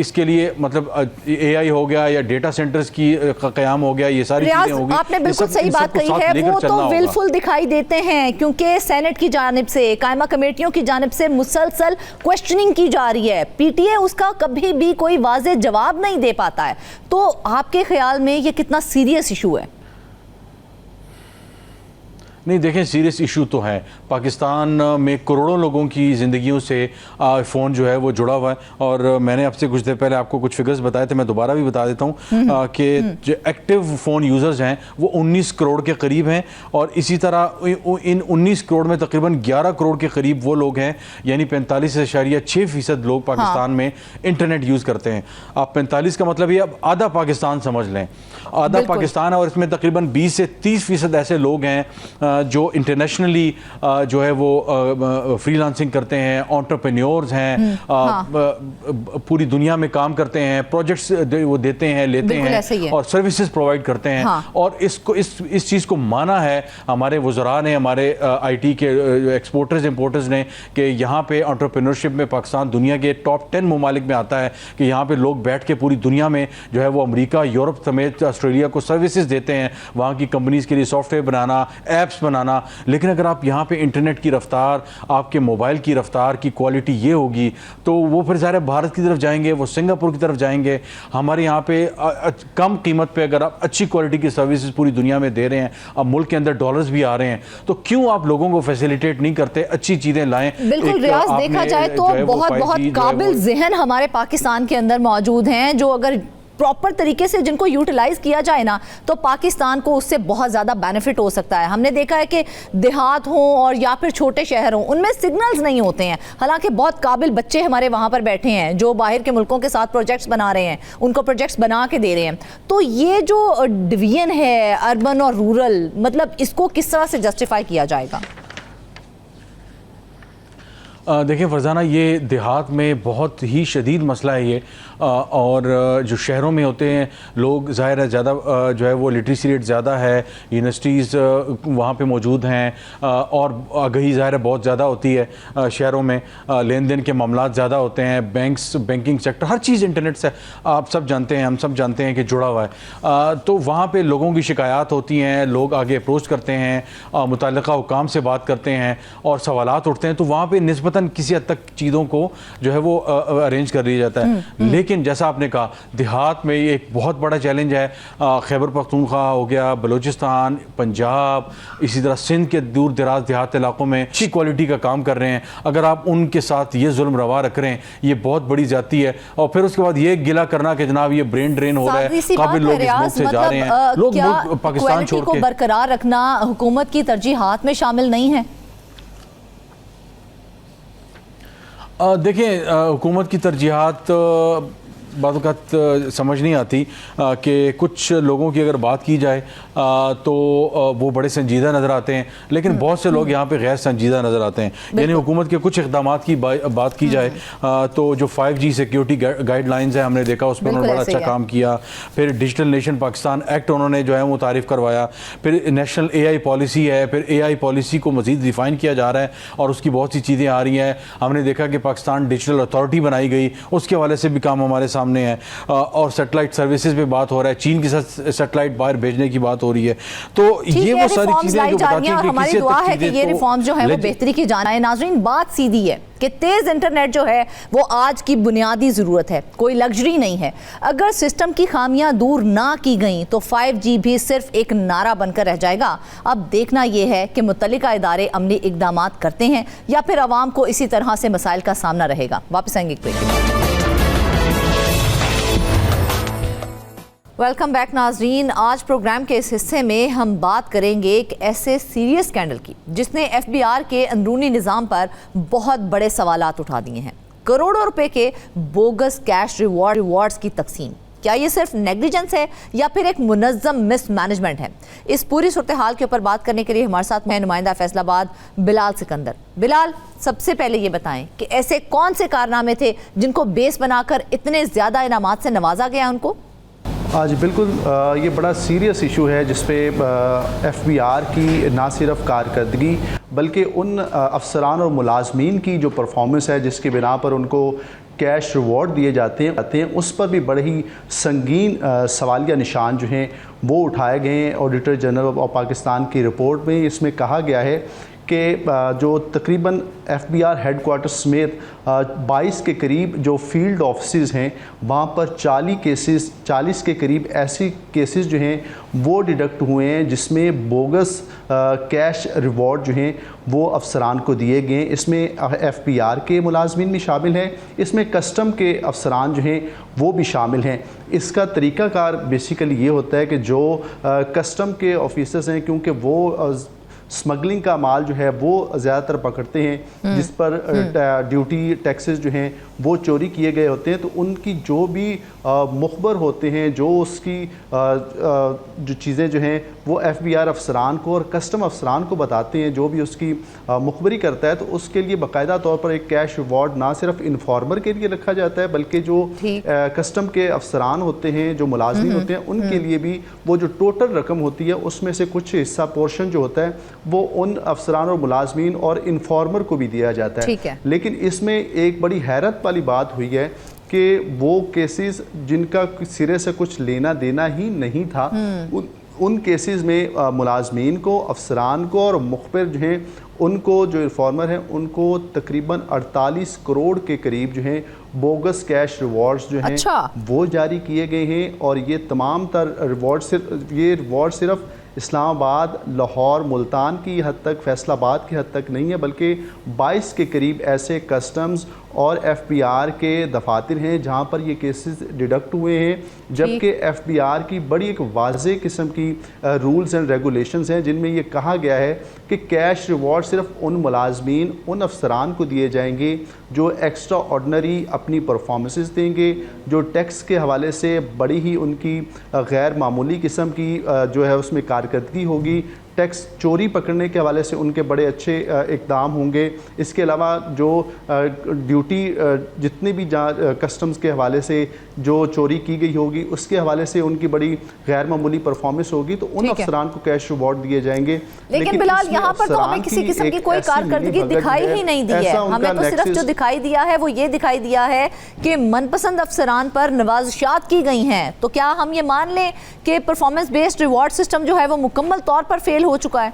इसके लिए मतलब AI हो गया या डेटा सेंटर्स की क़याम हो गया, ये सारी चीज़ें हो गई। आपने बिल्कुल सही बात कही है, वो तो विलफुल दिखाई देते हैं क्योंकि सेनेट की जानिब से, कायमा कमेटियों की जानिब से मुसलसल क्वेश्चनिंग की जा रही है। PTA उसका कभी भी कोई वाज़ेह जवाब नहीं दे पाता है। तो आपके ख्याल में ये कितना सीरियस इशू है? नहीं देखें, सीरियस इशू तो है। पाकिस्तान में करोड़ों लोगों की ज़िंदगियों से फ़ोन जो है वो जुड़ा हुआ है और मैंने आपसे कुछ देर पहले आपको कुछ फिगर्स बताए थे, मैं दोबारा भी बता देता हूँ कि जो एक्टिव फ़ोन यूज़र्स हैं वो 19 करोड़ के करीब हैं और इसी तरह इन 19 करोड़ में तकरीबन 11 करोड़ के करीब वो लोग हैं, यानी 45.6% लोग पाकिस्तान में इंटरनेट यूज़ करते हैं। आप 45 का मतलब ये अब आधा पाकिस्तान समझ लें, आधा पाकिस्तान है और इसमें तकरीबन 20 से 30% ऐसे लोग हैं जो इंटरनेशनली जो है वो फ्रीलांसिंग करते हैं, एंटरप्रेन्योर्स हैं, पूरी दुनिया में काम करते हैं, प्रोजेक्ट्स वो देते हैं, लेते हैं और सर्विसेज प्रोवाइड करते हैं। और इसको इस चीज़ को माना है हमारे वज़रा ने, हमारे IT के एक्सपोर्टर्स इंपोर्टर्स ने कि यहाँ पे एंटरप्रेन्योरशिप में पाकिस्तान दुनिया के टॉप 10 ममालिक में आता है कि यहाँ पे लोग बैठ के पूरी दुनिया में जो है वो अमेरिका, यूरोप समेत ऑस्ट्रेलिया को सर्विसेज देते हैं, वहाँ की कंपनीज़ के लिए सॉफ्टवेयर बनाना, ऐप्स बनाना। लेकिन अगर आप यहाँ पे इंटरनेट की रफ्तार, आपके मोबाइल की रफ्तार की क्वालिटी ये होगी तो वो फिर ज़ाहिर है भारत की तरफ जाएंगे, वो सिंगापुर की तरफ जाएंगे। हमारे यहाँ पे कम कीमत पे अगर आप अच्छी क्वालिटी की सर्विसेज पूरी दुनिया में दे रहे हैं, अब मुल्क के अंदर डॉलर्स भी आ रहे हैं, तो क्यों आप लोगों को फैसिलिटेट नहीं करते, अच्छी चीज़ें लाएं। बिल्कुल रियाज, देखा जाए तो बहुत बहुत काबिल ज़हन हमारे पाकिस्तान के अंदर मौजूद हैं जो अगर प्रॉपर तरीके से जिनको यूटिलाइज किया जाए ना तो पाकिस्तान को उससे बहुत ज़्यादा बेनिफिट हो सकता है। हमने देखा है कि देहात हों और या फिर छोटे शहर हों, उनमें सिग्नल्स नहीं होते हैं, हालांकि बहुत काबिल बच्चे हमारे वहाँ पर बैठे हैं जो बाहर के मुल्कों के साथ प्रोजेक्ट्स बना रहे हैं, उनको प्रोजेक्ट्स बना के दे रहे हैं। तो ये जो डिवीजन है अर्बन और रूरल, मतलब इसको किस तरह से जस्टिफाई किया जाएगा? देखिए फरजाना, ये देहात में बहुत ही शदीद मसला है ये, और जो शहरों में होते हैं लोग ज़ाहिर है ज़्यादा जो है वो लिटरेसी रेट ज़्यादा है, यूनिवर्सिटीज़ वहाँ पे मौजूद हैं और आगही ज़ाहिर है बहुत ज़्यादा होती है शहरों में, लेन देन के मामलात ज़्यादा होते हैं, बैंकिंग सेक्टर, हर चीज़ इंटरनेट से आप सब जानते हैं, हम सब जानते हैं कि जुड़ा हुआ है। तो वहाँ पर लोगों की शिकायत होती हैं, लोग आगे अप्रोच करते हैं, मुतल्लिका हुकाम से बात करते हैं और सवालात उठते हैं, तो वहाँ पर निस्बत नस्बतन किसी हद तक चीज़ों को जो है वो अरेंज कर लिया जाता है। लेकिन जैसा आपने कहा, देहात में ये एक बहुत बड़ा चैलेंज है। खैबर पख्तूनख्वा हो गया, बलूचिस्तान, पंजाब, इसी तरह सिंध के दूर दराज देहात इलाकों में अच्छी क्वालिटी का काम कर रहे हैं। अगर आप उनके साथ ये जुल्म रवा रख रहे हैं, ये बहुत बड़ी ज्यादती है। और फिर उसके बाद ये गिला करना कि जनाब ये ब्रेन ड्रेन हो रहा है, काबिल लोग इस मुल्क से जा रहे हैं, लोग पाकिस्तान छोड़ के। बरकरार रखना हुकूमत की तरजीहात में शामिल नहीं है? देखिए, हुकूमत की तरजीहात बात समझ नहीं आती कि कुछ लोगों की अगर बात की जाए तो वो बड़े संजीदा नज़र आते हैं, लेकिन बहुत से लोग यहाँ पे गैर संजीदा नज़र आते हैं। यानी हुकूमत के कुछ इकदाम की बात की जाए तो जो 5G सिक्योरिटी गाइडलाइंस है, हमने देखा उस पर उन्होंने बड़ा अच्छा काम किया। फिर डिजिटल नेशन पाकिस्तान एक्ट उन्होंने जो है वो तारीफ़ करवाया। फिर नेशनल AI पॉलिसी है, फिर AI पॉलिसी को मज़ीद रिफाइन किया जा रहा है और उसकी बहुत सी चीज़ें आ रही हैं। हमने देखा कि पाकिस्तान डिजिटल अथॉरिटी बनाई गई, उसके हवाले से भी काम हमारे सामने है। और सैटेलाइट सर्विसेज पे बात हो रहा है, चीन के साथ सैटेलाइट बाहर भेजने की बात हो रही है। तो ये वो सारी चीजें जो बताती हैं कि हमारी दुआ है कि ये रिफॉर्म जो है वो बेहतरी की जाना है। नाज़रीन, बात सीधी है कि तेज इंटरनेट जो है वो आज की बुनियादी ज़रूरत है, कोई लग्जरी नहीं है। अगर सिस्टम की खामियां दूर ना की गई तो 5G भी सिर्फ एक नारा बनकर रह जाएगा। अब देखना यह है कि मुतल्लिका इदारे अमली इकदाम करते हैं या फिर आवाम को इसी तरह से मसाइल का सामना रहेगा। वापस आएंगे एक ब्रेक के बाद। वेलकम बैक नाजरीन। आज प्रोग्राम के इस हिस्से में हम बात करेंगे एक ऐसे सीरियस स्कैंडल की जिसने FBI के अंदरूनी निज़ाम पर बहुत बड़े सवालात उठा दिए हैं। करोड़ों रुपए के बोगस कैश रिवॉर्ड्स की तकसीम। क्या ये सिर्फ नेग्लिजेंस है या फिर एक मुनज़्ज़म मिसमैनेजमेंट है? इस पूरी सूरत हाल के ऊपर बात करने के लिए हमारे साथ हैं नुमाइंदा फैसलाबाद बिलाल सिकंदर। बिलाल, सबसे पहले ये बताएं कि ऐसे कौन से कारनामे थे जिनको बेस बनाकर इतने ज़्यादा इनामात से नवाजा गया उनको? जी बिल्कुल, ये बड़ा सीरियस इशू है जिस पे FBI की ना सिर्फ कारकर्दगी बल्कि उन अफसरान और मुलाजमीन की जो परफॉर्मेंस है जिसकी बिना पर उनको कैश रिवॉर्ड दिए जाते हैं उस पर भी बड़े ही संगीन सवालिया निशान जो हैं वो उठाए गए हैं। ऑडिटर जनरल ऑफ पाकिस्तान की रिपोर्ट में इसमें कहा गया है कि जो तकरीबन FBI हेडक्वार्टर समेत 22 के करीब जो फील्ड ऑफिस हैं वहाँ पर 40 के करीब ऐसी केसेस जो हैं वो डिडक्ट हुए हैं जिसमें बोगस कैश रिवॉर्ड जो हैं वो अफसरान को दिए गए। इसमें FBR के मुलाजमीन भी शामिल हैं, इसमें कस्टम के अफसरान जो हैं वो भी शामिल हैं। इसका तरीक़ाकार बेसिकली ये होता है कि जो कस्टम के ऑफिसर्स हैं, क्योंकि वो स्मगलिंग का माल जो है वो ज़्यादातर पकड़ते हैं जिस पर ड्यूटी टैक्सेस जो हैं वो चोरी किए गए होते हैं, तो उनकी जो भी मुखबर होते हैं, जो उसकी जो चीज़ें जो हैं वो FBR अफसरान को और कस्टम अफसरान को बताते हैं। जो भी उसकी मुखबरी करता है तो उसके लिए बाकायदा तौर पर एक कैश रिवॉर्ड ना सिर्फ इन्फॉर्मर के लिए रखा जाता है बल्कि जो कस्टम के अफसरान होते हैं, जो मुलाजिम होते हैं, उनके लिए भी वो जो टोटल रकम होती है उसमें से कुछ हिस्सा पोर्शन जो होता है वो उन अफसरान और मुलाजमीन और इन्फॉर्मर को भी दिया जाता है। लेकिन इसमें एक बड़ी हैरत वाली बात हुई है कि वो केसेस जिनका सिरे से कुछ लेना देना ही नहीं था, उन केसेस में मुलाजमीन को, अफसरान को और मुखबिर जो हैं उनको, जो इन्फॉर्मर हैं उनको तकरीबन 48 करोड़ के करीब जो हैं बोगस कैश रिवॉर्ड्स जो हैं वो जारी किए गए हैं। और ये तमाम तर रिवॉर्ड सिर्फ इस्लामाबाद, लाहौर, मुल्तान की हद तक, फैसलाबाद की हद तक नहीं है बल्कि 22 के करीब ऐसे कस्टम्स और FBR के दफातर हैं जहाँ पर ये केसेस डिडक्ट हुए हैं। जबकि FBR की बड़ी एक वाज़ेह किस्म की रूल्स एंड रेगुलेशंस हैं जिनमें ये कहा गया है कि कैश रिवॉर्ड सिर्फ उन मुलाजमीन, उन अफसरान को दिए जाएंगे जो एक्स्ट्रा ऑर्डनरी अपनी परफॉर्मेंसेस देंगे, जो टैक्स के हवाले से बड़ी ही उनकी गैर मामूली किस्म की जो है उसमें कारकर्दगी होगी, टैक्स चोरी पकड़ने के हवाले से उनके बड़े अच्छे इक़दाम होंगे। इसके अलावा जो ड्यूटी जितने भी कस्टम्स के हवाले से जो चोरी की गई होगी उसके हवाले से उनकी बड़ी गैर मामूली परफॉर्मेंस होगी, तो उन अफसरान को कैश रिवॉर्ड दिए जाएंगे। लेकिन बिलाल, यहाँ पर तो हमें किसी किस्म की कोई कारकर्दगी दिखाई ही नहीं दी है। हमें तो सिर्फ जो दिखाई दिया है वो ये दिखाई दिया है कि मनपसंद अफसरान पर नवाजिशात की गई हैं। तो क्या हम ये मान लें कि परफॉर्मेंस बेस्ड रिवॉर्ड सिस्टम जो है वो मुकम्मल तौर पर फेल हो चुका है?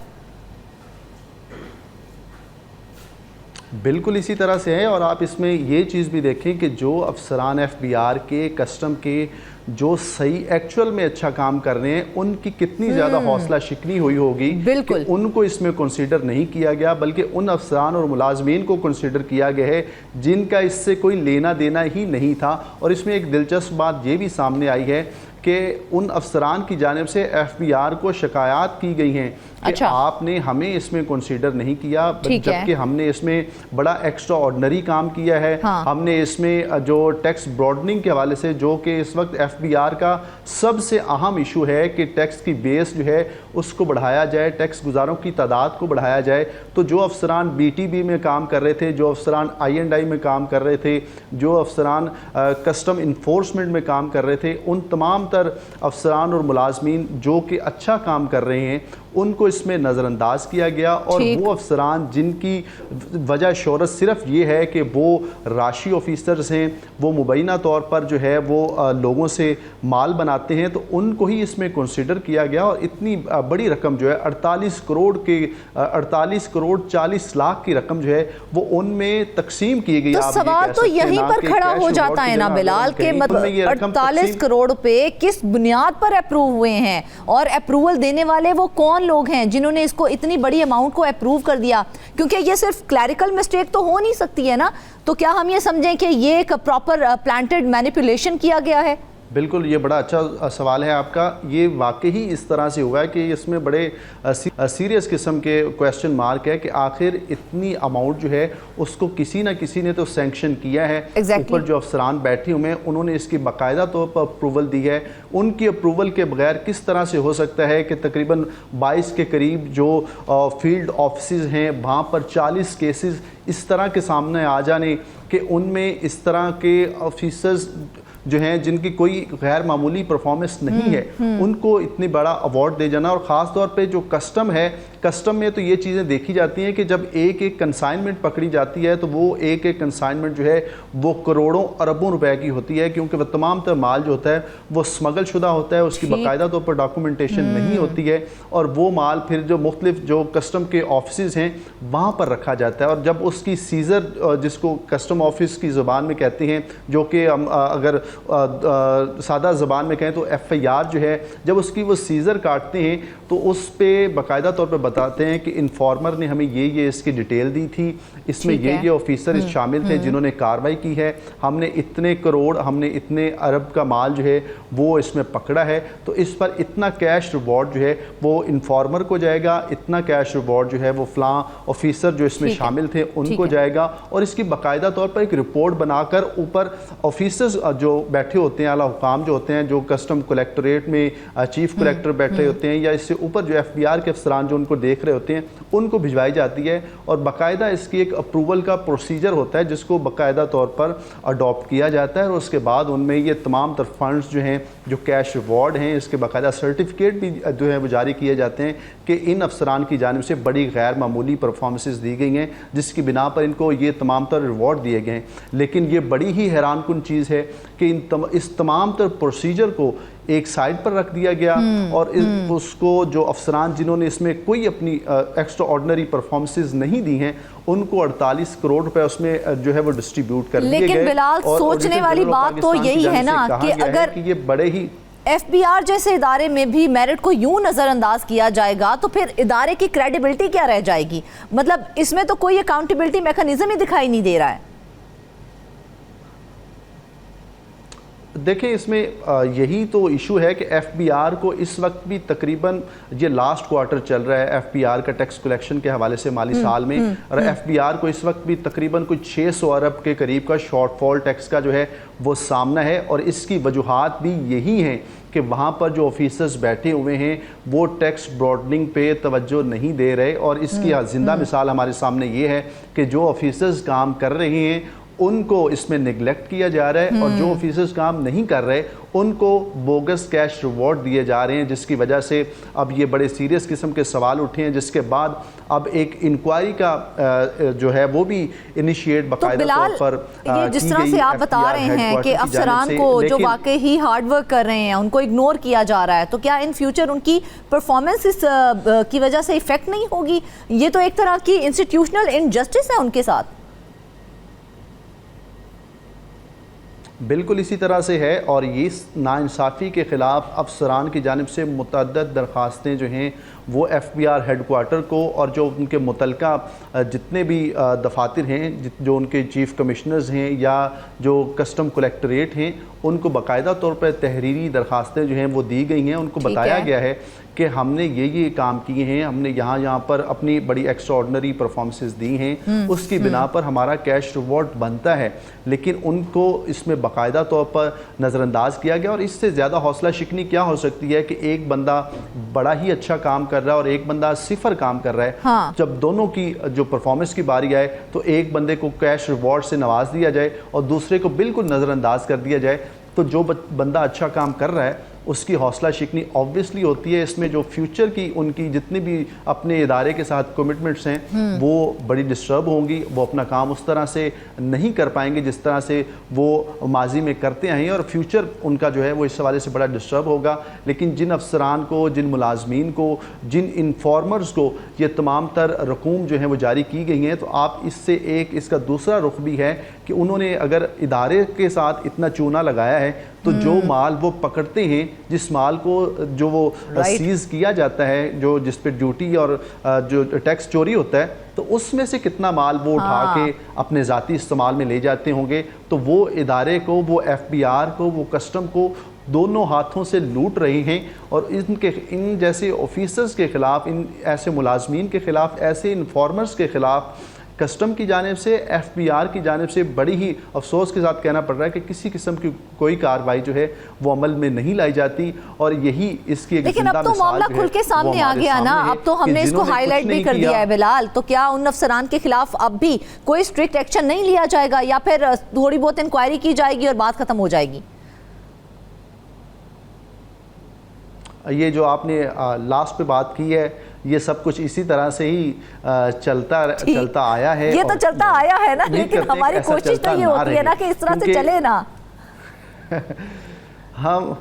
बिल्कुल इसी तरह से है। और आप इसमें ये चीज़ भी देखें कि जो अफसरान FBI के, कस्टम के, जो सही एक्चुअल में अच्छा काम कर रहे हैं, उनकी कितनी ज़्यादा हौसला शिकनी हुई होगी कि उनको इसमें कंसीडर नहीं किया गया, बल्कि उन अफसरान और मुलाजमीन को कंसीडर किया गया है जिनका इससे कोई लेना देना ही नहीं था। और इसमें एक दिलचस्प बात ये भी सामने आई है कि उन अफसरान की जानिब से FBI को शिकायत की गई हैं कि आपने हमें इसमें कंसीडर नहीं किया, जबकि हमने इसमें बड़ा एक्स्ट्रा ऑर्डिनरी काम किया है। हमने इसमें जो टैक्स ब्रॉडनिंग के हवाले से, जो कि इस वक्त FBI का सबसे अहम इशू है कि टैक्स की बेस जो है उसको बढ़ाया जाए, टैक्स गुजारों की तादाद को बढ़ाया जाए। तो जो अफसरान BTB में काम कर रहे थे, जो अफसरान I&I में काम कर रहे थे, जो अफसरान कस्टम इन्फोर्समेंट में काम कर रहे थे, उन तमाम तर अफसरान और मुलाजमीन जो कि अच्छा काम कर रहे हैं उनको इसमें नज़रअंदाज किया गया। और वो अफसरान जिनकी वजह शोहरत सिर्फ ये है कि वो राशि ऑफिसर्स हैं, वो मुबैना तौर पर जो है वो लोगों से माल बनाते हैं, तो उनको ही इसमें कंसिडर किया गया। और इतनी बड़ी रकम जो है 48 करोड़ 40 लाख की रकम जो है वो उनमें तकसीम की गई। तो सवाल तो यहीं पर खड़ा हो जाता है ना बिलाल के, मतलब 48 करोड़ रुपए किस बुनियाद पर अप्रूव हुए हैं, और अप्रूवल देने वाले वो कौन लोग हैं जिन्होंने इसको इतनी बड़ी अमाउंट को अप्रूव कर दिया? क्योंकि ये सिर्फ क्लैरिकल मिस्टेक तो हो नहीं सकती है ना। तो क्या हम ये समझें कि ये एक प्रॉपर प्लांटेड मैनिपुलेशन किया गया है? बिल्कुल, ये बड़ा अच्छा सवाल है आपका। ये वाकई ही इस तरह से हुआ है कि इसमें बड़े सीरियस किस्म के क्वेश्चन मार्क है कि आखिर इतनी अमाउंट जो है उसको किसी ना किसी ने तो सैंक्शन किया है। ऊपर जो अफसरान बैठे हुए हैं उन्होंने इसकी बाकायदा तौर पर अप्रूवल दी है। उनकी अप्रूवल के बगैर किस तरह से हो सकता है कि तकरीबन 22 के करीब जो फील्ड ऑफिस हैं वहाँ पर 40 केसेस इस तरह के सामने आ जाने कि उनमें इस तरह के ऑफिसर्स जो हैं जिनकी कोई गैर मामूली परफॉर्मेंस नहीं है, उनको इतनी बड़ा अवार्ड दे जाना। और ख़ास तौर पे जो कस्टम है, कस्टम में तो ये चीज़ें देखी जाती हैं कि जब एक एक कंसाइनमेंट पकड़ी जाती है तो वो एक एक कंसाइनमेंट जो है वो करोड़ों अरबों रुपए की होती है, क्योंकि वह तमाम तर माल जो होता है वो स्मगल शुदा होता है, उसकी बाकायदा तौर पर डॉक्यूमेंटेशन नहीं होती है, और वो माल फिर जो मुख्तलिफ जो कस्टम के ऑफिस हैं वहाँ पर रखा जाता है। और जब उसकी सीज़र, जिसको कस्टम ऑफिस की ज़ुबान में कहते हैं, जो कि हम अगर सादा ज़बान में कहें तो FIR जो है, जब उसकी वो सीज़र काटते हैं तो उस पर बाकायदा तौर पर बताते हैं कि इन्फॉर्मर ने हमें ये इसकी डिटेल दी थी, इसमें ये ऑफिसर शामिल थे जिन्होंने कार्रवाई की है, हमने इतने करोड़, हमने इतने अरब का माल जो है वो इसमें पकड़ा है, तो इस पर इतना कैश रिवॉर्ड जो है वो इन्फॉर्मर को जाएगा, इतना कैश रिवॉर्ड जो है वो फ़लाँ ऑफिसर जो इसमें शामिल थे उनको जाएगा। और इसकी बाकायदा तौर पर एक रिपोर्ट बनाकर ऊपर ऑफिसर्स जो बैठे होते हैं, आला हुकाम जो होते हैं, जो कस्टम कलेक्टरेट में चीफ कलेक्टर बैठे होते हैं, या इससे ऊपर जो FBR के अफसरान जो उनको देख रहे होते हैं, उनको भिजवाई जाती है। और बाकायदा इसकी एक अप्रूवल का प्रोसीजर होता है जिसको बाकायदा तौर पर अडॉप्ट किया जाता है, और उसके बाद उनमें ये तमाम तर फंड्स जो हैं, जो कैश रिवॉर्ड हैं, इसके बाकायदा सर्टिफिकेट भी जो है वो जारी किए जाते हैं कि इन अफसरान की जानिब से बड़ी गैर मामूली परफॉर्मेंसेस दी गई हैं, जिसकी बिना पर इनको ये तमाम तर रिवॉर्ड दिए गए हैं। लेकिन ये बड़ी ही हैरानकुन चीज़ है कि इस तमाम तर प्रोसीजर को एक साइड पर रख दिया गया, और उसको जो अफसरान जिन्होंने इसमें कोई अपनी एक्स्ट्रा ऑर्डिनरी परफॉर्मेंसेस नहीं दी हैं उनको 48 करोड़ रुपए उसमें जो है वो डिस्ट्रीब्यूट कर दिए गए। लेकिन बिलाल, सोचने वाली बात तो यही है ना कि अगर ये बड़े ही FBR जैसे इदारे में भी मेरिट को यूं नज़रअंदाज किया जाएगा तो फिर इदारे की क्रेडिबिलिटी क्या रह जाएगी? मतलब इसमें तो कोई अकाउंटेबिलिटी मैकेनिज्म ही दिखाई नहीं दे रहा है। देखें, इसमें यही तो इशू है कि FBR को इस वक्त भी तकरीबन ये लास्ट क्वार्टर चल रहा है FBR का टैक्स कलेक्शन के हवाले से माली साल में, और FBR को इस वक्त भी तकरीबन कुछ 600 अरब के करीब का शॉर्टफॉल टैक्स का जो है वो सामना है। और इसकी वजूहात भी यही हैं कि वहाँ पर जो ऑफिसर्स बैठे हुए हैं वो टैक्स ब्रॉडनिंग पे तवज्जो नहीं दे रहे। और इसकी ज़िंदा मिसाल हमारे सामने ये है कि जो ऑफिसर्स काम कर रहे हैं उनको इसमें निगलेक्ट किया जा रहा है, और जो ऑफिसर्स काम नहीं कर रहे उनको बोगस कैश रिवॉर्ड दिए जा रहे हैं, जिसकी वजह से अब ये बड़े सीरियस किस्म के सवाल उठे हैं, जिसके बाद अब एक इंक्वायरी का जो है वो भी इनिशिएट बाकायदा तौर पर ये जिस तरह से आप बता रहे हैं कि अफसरान को जो वाकई ही हार्ड वर्क कर रहे हैं उनको इग्नोर किया जा रहा है, तो क्या इन फ्यूचर उनकी परफॉर्मेंस की वजह से इफेक्ट नहीं होगी? ये तो एक तरह की इंस्टीट्यूशनल इनजस्टिस है उनके साथ। बिल्कुल इसी तरह से है, और ये नाइंसाफ़ी के ख़िलाफ़ अफसरान की जानिब से मुतअद्दिद दरख्वास्तें जो हैं वो FBR हेडक्वार्टर को और जो उनके मुतलका जितने भी दफातर हैं, जो उनके चीफ़ कमिश्नर्स हैं या जो कस्टम कलेक्टरेट हैं, उनको बाकायदा तौर पर तहरीरी दरख्वास्तें जो हैं वो दी गई हैं। उनको बताया गया है कि हमने ये काम किए हैं, हमने यहाँ पर अपनी बड़ी एक्स्ट्राऑर्डिनरी परफॉर्मेंसेस दी हैं, उसकी बिना पर हमारा कैश रिवॉर्ड बनता है, लेकिन उनको इसमें बाकायदा तौर पर नज़रअंदाज किया गया। और इससे ज़्यादा हौसला शिकनी क्या हो सकती है कि एक बंदा बड़ा ही अच्छा काम कर रहा है और एक बंदा सिफर काम कर रहा है। हाँ। जब दोनों की जो परफॉर्मेंस की बारी आए तो एक बंदे को कैश रिवॉर्ड से नवाज दिया जाए और दूसरे को बिल्कुल नज़रअंदाज कर दिया जाए, तो जो बंदा अच्छा काम कर रहा है उसकी हौसला शिकनी ऑब्वियसली होती है। इसमें जो फ्यूचर की उनकी जितनी भी अपने इदारे के साथ कमिटमेंट्स हैं वो बड़ी डिस्टर्ब होंगी, वो अपना काम उस तरह से नहीं कर पाएंगे जिस तरह से वो माजी में करते आए हैं, और फ्यूचर उनका जो है वो इस हवाले से बड़ा डिस्टर्ब होगा। लेकिन जिन अफसरान को, जिन मुलाजमीन को, जिन इन्फॉर्मर्स को ये तमाम तर रकूम जो हैं वो जारी की गई हैं, तो आप इससे एक इसका दूसरा रुख भी है कि उन्होंने अगर इदारे के साथ इतना चूना लगाया है तो जो माल वो पकड़ते हैं, जिस माल को जो वो सीज किया जाता है, जो जिस पे ड्यूटी और जो टैक्स चोरी होता है, तो उसमें से कितना माल वो उठा के अपने ज़ाती इस्तेमाल में ले जाते होंगे, तो वो इदारे को, वो FBR को, वो कस्टम को दोनों हाथों से लूट रहे हैं। और इन जैसे ऑफिसर्स के ख़िलाफ़, इन ऐसे मुलाजमीन के ख़िलाफ़, ऐसे इन्फॉर्मर्स के ख़िलाफ़ कस्टम की जानिब से, FBR की जानिब से बड़ी ही अफसोस के साथ कहना पड़ रहा है कि किसी किस्म की कोई कार्रवाई जो है वो अमल में नहीं लाई जाती। और यही इसकी एक लेकिन अब तो मामला खुल के सामने आ गया ना, अब तो हमने इसको हाईलाइट भी कर दिया है बिलाल, तो क्या उन अफसरान के खिलाफ अब भी कोई स्ट्रिक्ट एक्शन नहीं लिया जाएगा या फिर थोड़ी बहुत इंक्वायरी की जाएगी और बात खत्म हो जाएगी? ये जो आपने लास्ट पे बात की है, ये सब कुछ इसी तरह से ही चलता आया है। ये तो चलता आया है ना, लेकिन हमारी कोशिश तो ये होती है ना कि इस तरह से चले ना। हम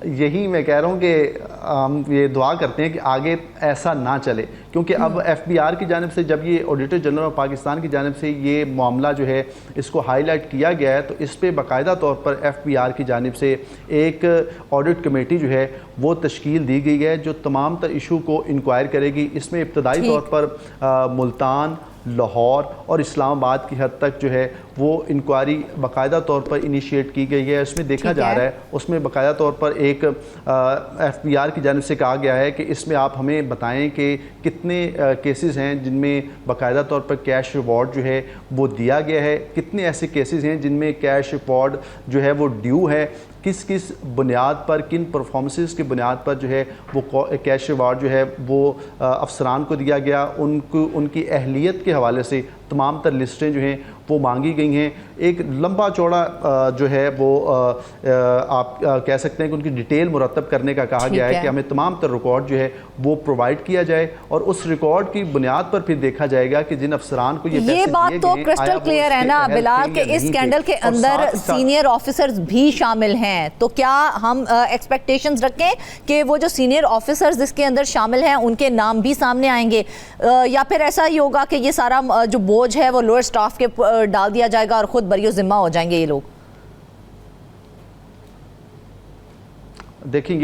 यही मैं कह रहा हूँ कि हम ये दुआ करते हैं कि आगे ऐसा ना चले, क्योंकि अब FBR की जानिब से जब ये ऑडिटर जनरल ऑफ पाकिस्तान की जानिब से ये मामला जो है इसको हाईलाइट किया गया है, तो इस पर बाकायदा तौर पर FBR की जानिब से एक ऑडिट कमेटी जो है वो तश्कील दी गई है जो तमाम तर इशू को इंक्वायर करेगी। इसमें इब्तदाई तौर पर मुल्तान, लाहौर और इस्लामाबाद की हद तक जो है वो इंक्वायरी बाकायदा तौर पर इनिशिएट की गई है। इसमें देखा जा रहा है, उसमें बाकायदा तौर पर एक FBR की जानिब से कहा गया है कि इसमें आप हमें बताएं कि कितने केसेस हैं जिनमें बाकायदा तौर पर कैश रिवॉर्ड जो है वो दिया गया है, कितने ऐसे केसेस हैं जिनमें कैश रिवॉर्ड जो है वो ड्यू है, किस किस बुनियाद पर, किन परफॉर्मेंसेस की बुनियाद पर जो है वो कैश रिवार्ड जो है वो अफसरान को दिया गया। उनकी अहलियत के हवाले से तमाम तर लिस्टें जो हैं वो मांगी गई हैं। एक लंबा चौड़ा जो है वो आप कह सकते हैं कि उनकी डिटेल मुरतब करने का कहा गया है कि हमें तमाम तर रिकॉर्ड जो है वो प्रोवाइड किया जाए और उस रिकॉर्ड की बुनियाद पर फिर देखा जाएगा कि जिन अफसरान को ये बात तो क्रिस्टल क्लियर है ना बिलाल के इस स्कैंडल के अंदर सीनियर ऑफिसर्स भी शामिल हैं, तो क्या हम एक्सपेक्टेशंस रखें कि वो जो सीनियर ऑफिसर्स इसके अंदर शामिल हैं उनके नाम भी सामने आएंगे, या फिर ऐसा ही होगा कि ये सारा जो बोझ है वो लोअर स्टाफ के डाल दिया जाएगा और खुद बरियो जिम्मा हो जाएंगे ये लोग? देखिए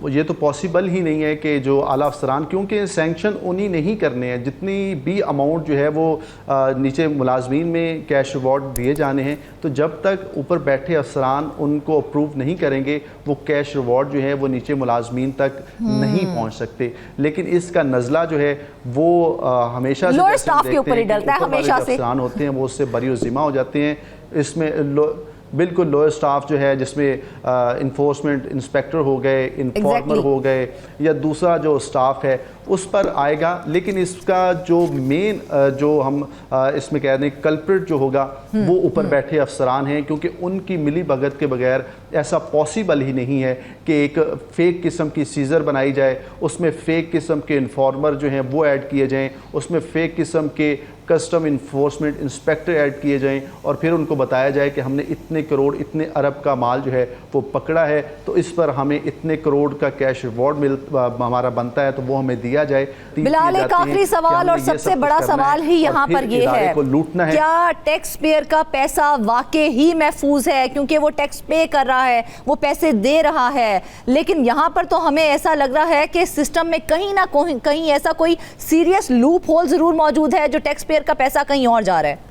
ये तो पॉसिबल ही नहीं है कि जो आला अफसरान, क्योंकि सैंक्शन उन्हीं नहीं करने हैं, जितनी भी अमाउंट जो है वो नीचे मुलाजमीन में कैश रिवॉर्ड दिए जाने हैं, तो जब तक ऊपर बैठे अफसरान उनको अप्रूव नहीं करेंगे वो कैश रिवॉर्ड जो है वो नीचे मुलाजमीन तक नहीं पहुंच सकते। लेकिन इसका नज़ला जो है वो हमेशा से स्टाफ के ऊपर ही डलता है, हमेशा से अफसरान होते हैं वो उससे बरी ज़िम्मा हो जाते हैं। इसमें बिल्कुल लोअर स्टाफ जो है जिसमें इन्फोर्समेंट इंस्पेक्टर हो गए, इन्फॉर्मर हो गए या दूसरा जो स्टाफ है उस पर आएगा। लेकिन इसका जो मेन जो हम इसमें कह रहे हैं कल्प्रिट जो होगा वो ऊपर बैठे अफसरान हैं, क्योंकि उनकी मिली भगत के बगैर ऐसा पॉसिबल ही नहीं है कि एक फ़ेक किस्म की सीज़र बनाई जाए, उसमें फ़ेक किस्म के इन्फॉर्मर जो हैं वो ऐड किए जाएँ, उसमें फ़ेक किस्म के कस्टम इन्फोर्समेंट इंस्पेक्टर ऐड किए जाएं और फिर उनको बताया जाए कि हमने इतने करोड़ इतने अरब का माल जो है वो पकड़ा है, तो इस पर हमें इतने करोड़ का कैश रिवॉर्ड हमारा बनता है, तो वो हमें दिया जाए। बिलाल, एक आखिरी सवाल और सबसे बड़ा सवाल ही यहाँ पर ये है, क्या टैक्स पेयर का पैसा वाकई ही महफूज है? क्योंकि वो टैक्स पे कर रहा है, वो पैसे दे रहा है, लेकिन यहाँ पर तो हमें ऐसा लग रहा है कि सिस्टम में कहीं ना कहीं ऐसा कोई सीरियस लूप होल जरूर मौजूद है जो टैक्स पेयर का पैसा कहीं और जा रहा है।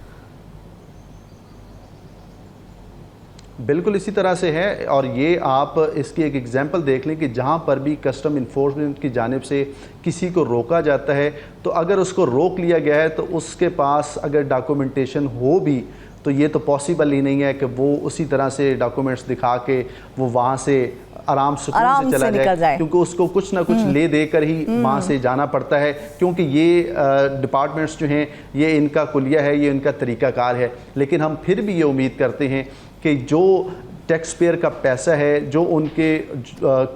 बिल्कुल इसी तरह से है, और ये आप इसकी एक एग्जांपल देख लें कि जहाँ पर भी कस्टम इन्फोर्समेंट की जानिब से किसी को रोका जाता है, तो अगर उसको रोक लिया गया है तो उसके पास अगर डॉक्यूमेंटेशन हो भी तो ये तो पॉसिबल ही नहीं है कि वो उसी तरह से डॉक्यूमेंट्स दिखा के वो वहाँ से आराम सुकून से चला जाए, क्योंकि उसको कुछ ना कुछ ले देकर ही वहाँ से जाना पड़ता है, क्योंकि ये डिपार्टमेंट्स जो हैं ये इनका कुलिया है, ये इनका तरीक़ाकार है। लेकिन हम फिर भी ये उम्मीद करते हैं कि जो टैक्स पेयर का पैसा है, जो उनके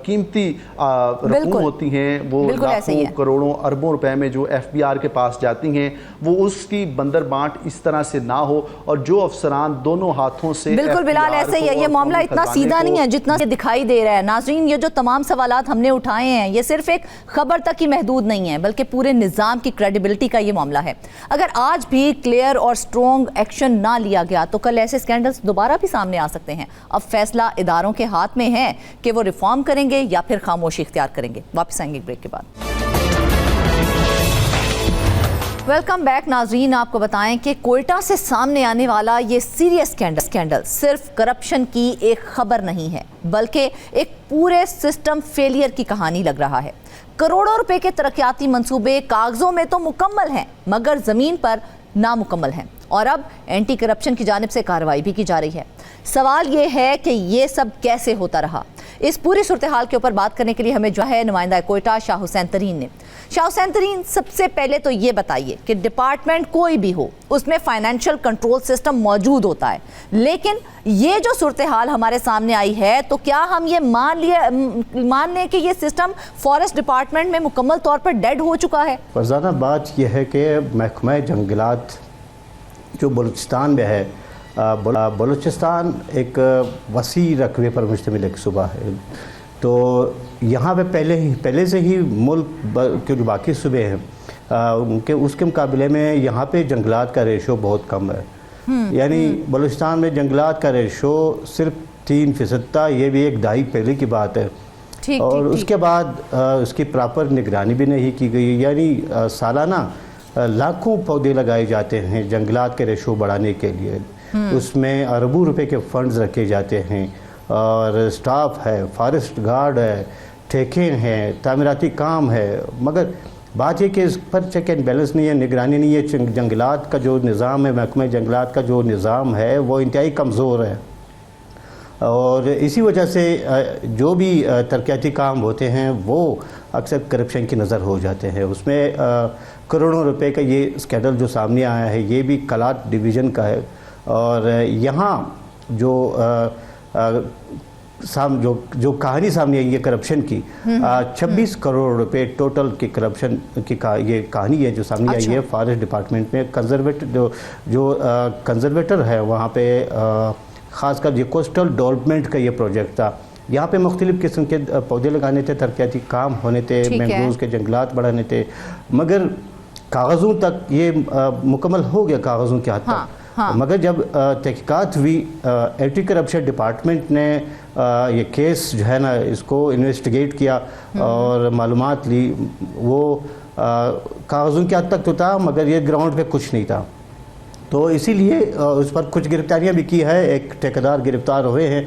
कीमती रकूम होती हैं, वो लाखों करोड़ों अरबों रुपए में जो FBI के पास जाती हैं, वो उसकी बंदर बांट इस तरह से ना हो, और जो अफसरान दोनों हाथों से बिल्कुल बिलाल ऐसे ही है। ये मामला इतना सीधा नहीं है जितना दिखाई दे रहा है। नाज़रीन, ये जो तमाम सवालात हमने उठाए हैं ये सिर्फ एक खबर तक ही महदूद नहीं है, बल्कि पूरे निज़ाम की क्रेडिबिलिटी का ये मामला है। अगर आज भी क्लियर और स्ट्रॉन्ग एक्शन ना लिया गया तो कल ऐसे स्कैंडल्स दोबारा भी सामने आ सकते हैं। अब फैसला इदारों के हाथ में है कि वो रिफॉर्म करेंगे या फिर खामोशी इख्तियार करेंगे। वापस आएंगे ब्रेक के बाद। वेलकम बैक नाज़रीन, आपको बताएं कि कोयटा से सामने आने वाला ये सीरियस स्कैंडल सिर्फ करप्शन की एक खबर नहीं है, बल्कि एक पूरे सिस्टम फेलियर की कहानी लग रहा है। करोड़ों रुपए के तरक्याती मंसूबे कागजों में तो मुकम्मल हैं, मगर ज़मीन पर नामुकम्मल हैं, और अब एंटी करप्शन की जानिब से कार्रवाई भी की जा रही है। सवाल ये है कि ये सब कैसे होता रहा। इस पूरी सूरत हाल के ऊपर बात करने के लिए हमें जो है नुमाइंदा कोयटा शाह हुसैन तरीन ने। शाह हुसैन तरीन, सबसे पहले तो ये बताइए कि डिपार्टमेंट कोई भी हो उसमें फाइनेंशियल कंट्रोल सिस्टम मौजूद होता है, लेकिन ये जो सूरत हाल हमारे सामने आई है, तो क्या हम ये मान लें कि ये सिस्टम फॉरेस्ट डिपार्टमेंट में मुकम्मल तौर पर डेड हो चुका है? फरजाना, बात यह है कि महकमा जंगलात जो बलूचिस्तान में है, बलूचिस्तान एक वसी रकबे पर मुश्तमिल एक सूबा है, तो यहाँ पे पहले से ही मुल्क के जो बाकी सूबे हैं उनके उसके मुकाबले में यहाँ पे जंगलात का रेशो बहुत कम है। यानी बलूचिस्तान में जंगलात का रेशो सिर्फ 3% था। ये भी एक दहाई पहले की बात है। और उसके बाद उसकी प्रॉपर निगरानी भी नहीं की गई। यानी सालाना लाखों पौधे लगाए जाते हैं जंगलात के रेशो बढ़ाने के लिए, उसमें अरबों रुपए के फंड्स रखे जाते हैं, और स्टाफ है, फॉरेस्ट गार्ड है, ठेके हैं, तामीराती काम है, मगर बात यह कि इस पर चेक एंड बैलेंस नहीं है, निगरानी नहीं है। जंगलात का जो निज़ाम है, महकमा जंगलात का जो निज़ाम है वो इंतहाई कमज़ोर है, और इसी वजह से जो भी तरक्याती काम होते हैं वो अक्सर करप्शन की नज़र हो जाते हैं। उसमें करोड़ों रुपए का ये स्कैंडल जो सामने आया है, ये भी कलाट डिवीज़न का है, और यहाँ जो जो कहानी सामने आई है करप्शन की, 26 करोड़ रुपए टोटल की करप्शन की ये कहानी है जो सामने आई है फॉरेस्ट डिपार्टमेंट में। जो कंजर्वेटर है वहाँ पे ख़ासकर ये कोस्टल डेवलपमेंट का ये प्रोजेक्ट था। यहाँ पे मुख्तलिफ़ किस्म के पौधे लगाने थे, तरक्याती काम होने थे, मैंग्रोव्स के जंगलात बढ़ाने थे, मगर कागज़ों तक ये मुकम्मल हो गया कागज़ों के हद तक। मगर जब तहकीकात हुई, एंटी करप्शन डिपार्टमेंट ने ये केस जो है ना इसको इन्वेस्टिगेट किया और मालूमात ली, वो कागज़ों के हद तक तो था मगर ये ग्राउंड पे कुछ नहीं था। तो इसीलिए उस पर कुछ गिरफ्तारियां भी की है, एक ठेकेदार गिरफ्तार हुए हैं,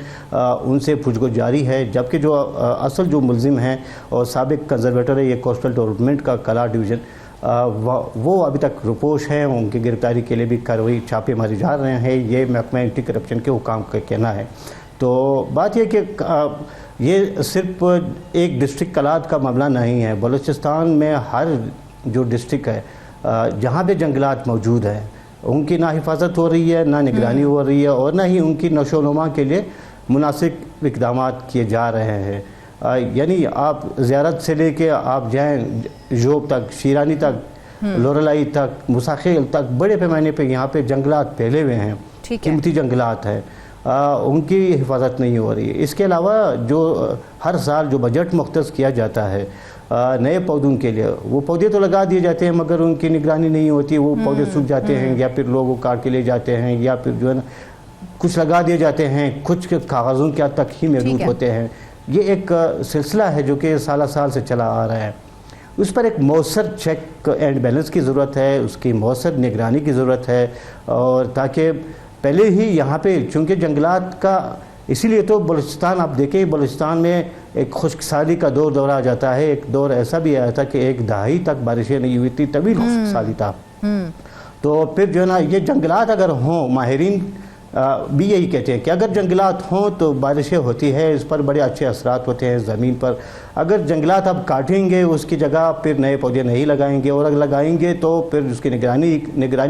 उनसे पूछताछ जारी है, जबकि जो असल जो मुलजिम हैं और साबिक कंजर्वेटर है ये कोस्टल डेवलपमेंट का कला डिवीज़न, वो अभी तक रुपोश हैं। उनकी गिरफ्तारी के लिए भी कार्रवाई छापे मारे जा रहे हैं, ये महकमा एंटी करप्शन के हुकाम का कहना है। तो बात यह कि ये सिर्फ एक डिस्ट्रिक्ट कलात का मामला नहीं है, बलूचिस्तान में हर जो डिस्ट्रिक्ट है जहाँ पे जंगलात मौजूद है उनकी ना हिफाजत हो रही है, ना निगरानी हो रही है, और ना ही उनकी नशोनुमा के लिए मुनासिब इक़दाम किए जा रहे हैं। यानी आप ज़ियारत से लेके आप जाएँ जोब तक, शीरानी तक, लोरलाई तक, मुसाखिल तक बड़े पैमाने पे यहाँ पे जंगलात फैले हुए हैं, कीमती जंगलात हैं, उनकी हिफाजत नहीं हो रही है। इसके अलावा जो हर साल जो बजट मुख्तस किया जाता है नए पौधों के लिए, वो पौधे तो लगा दिए जाते हैं मगर उनकी निगरानी नहीं होती, वो पौधे सूख जाते हैं या फिर लोग वो काट के ले जाते हैं, या फिर जो है ना कुछ लगा दिए जाते हैं, कुछ कागज़ों के तक ही महदूद होते हैं। ये एक सिलसिला है जो कि साल साल से चला आ रहा है। उस पर एक मौसर चेक एंड बैलेंस की ज़रूरत है, उसकी मौसर निगरानी की ज़रूरत है, और ताकि पहले ही यहाँ पे चूँकि जंगलात का, इसीलिए तो बलूचिस्तान आप देखें, बलूचिस्तान में एक खुश्कसाली का दौर आ जाता है। एक दौर ऐसा भी आया था कि एक दहाई तक बारिशें नहीं हुई थी, तभी खुश्कसाली था। तो फिर जो है ना ये जंगलात अगर हों, माहिरीन भी यही कहते हैं कि अगर जंगलात हों तो बारिशें होती है, इस पर बड़े अच्छे असरात होते हैं ज़मीन पर। अगर जंगलात अब काटेंगे, उसकी जगह फिर नए पौधे नहीं लगाएंगे, और अगर लगाएंगे तो फिर उसकी निगरानी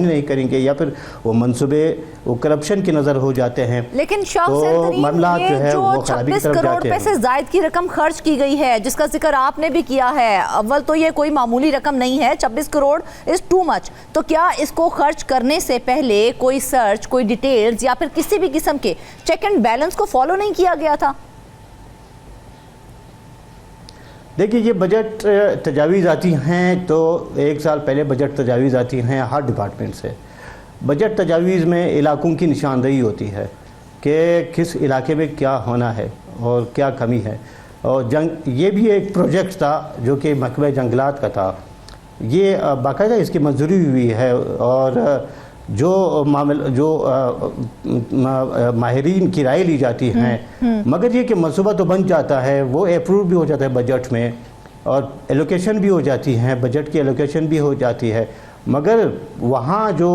नहीं करेंगे, या फिर वो मंसूबे वो करप्शन की नज़र हो जाते हैं। लेकिन तो मामला जो है वो खराबी की तरफ 26 करोड़ जाते हैं। रुपए से ज़ायद की रकम खर्च की गई है, जिसका जिक्र आपने भी किया है। अव्वल तो ये कोई मामूली रकम नहीं है, 26 करोड़ इज़ टू मच। तो क्या इसको खर्च करने से पहले कोई सर्च, कोई डिटेल्स या फिर किसी भी किस्म के चेक एंड बैलेंस को फॉलो नहीं किया गया था? देखिए, ये बजट तजावीज़ आती हैं तो एक साल पहले बजट तजावीज़ आती हैं हर डिपार्टमेंट से। बजट तजावीज़ में इलाकों की निशानदेही होती है कि किस इलाके में क्या होना है और क्या कमी है। और ये भी एक प्रोजेक्ट था जो कि महकमा जंगलात का था, ये बाकायदा इसकी मंजूरी हुई है, और जो माहिरीन की राय ली जाती हैं, मगर ये कि मनसूबा तो बन जाता है, वो अप्रूव भी हो जाता है बजट में, और एलोकेशन भी हो जाती है, बजट की एलोकेशन भी हो जाती है, मगर वहाँ जो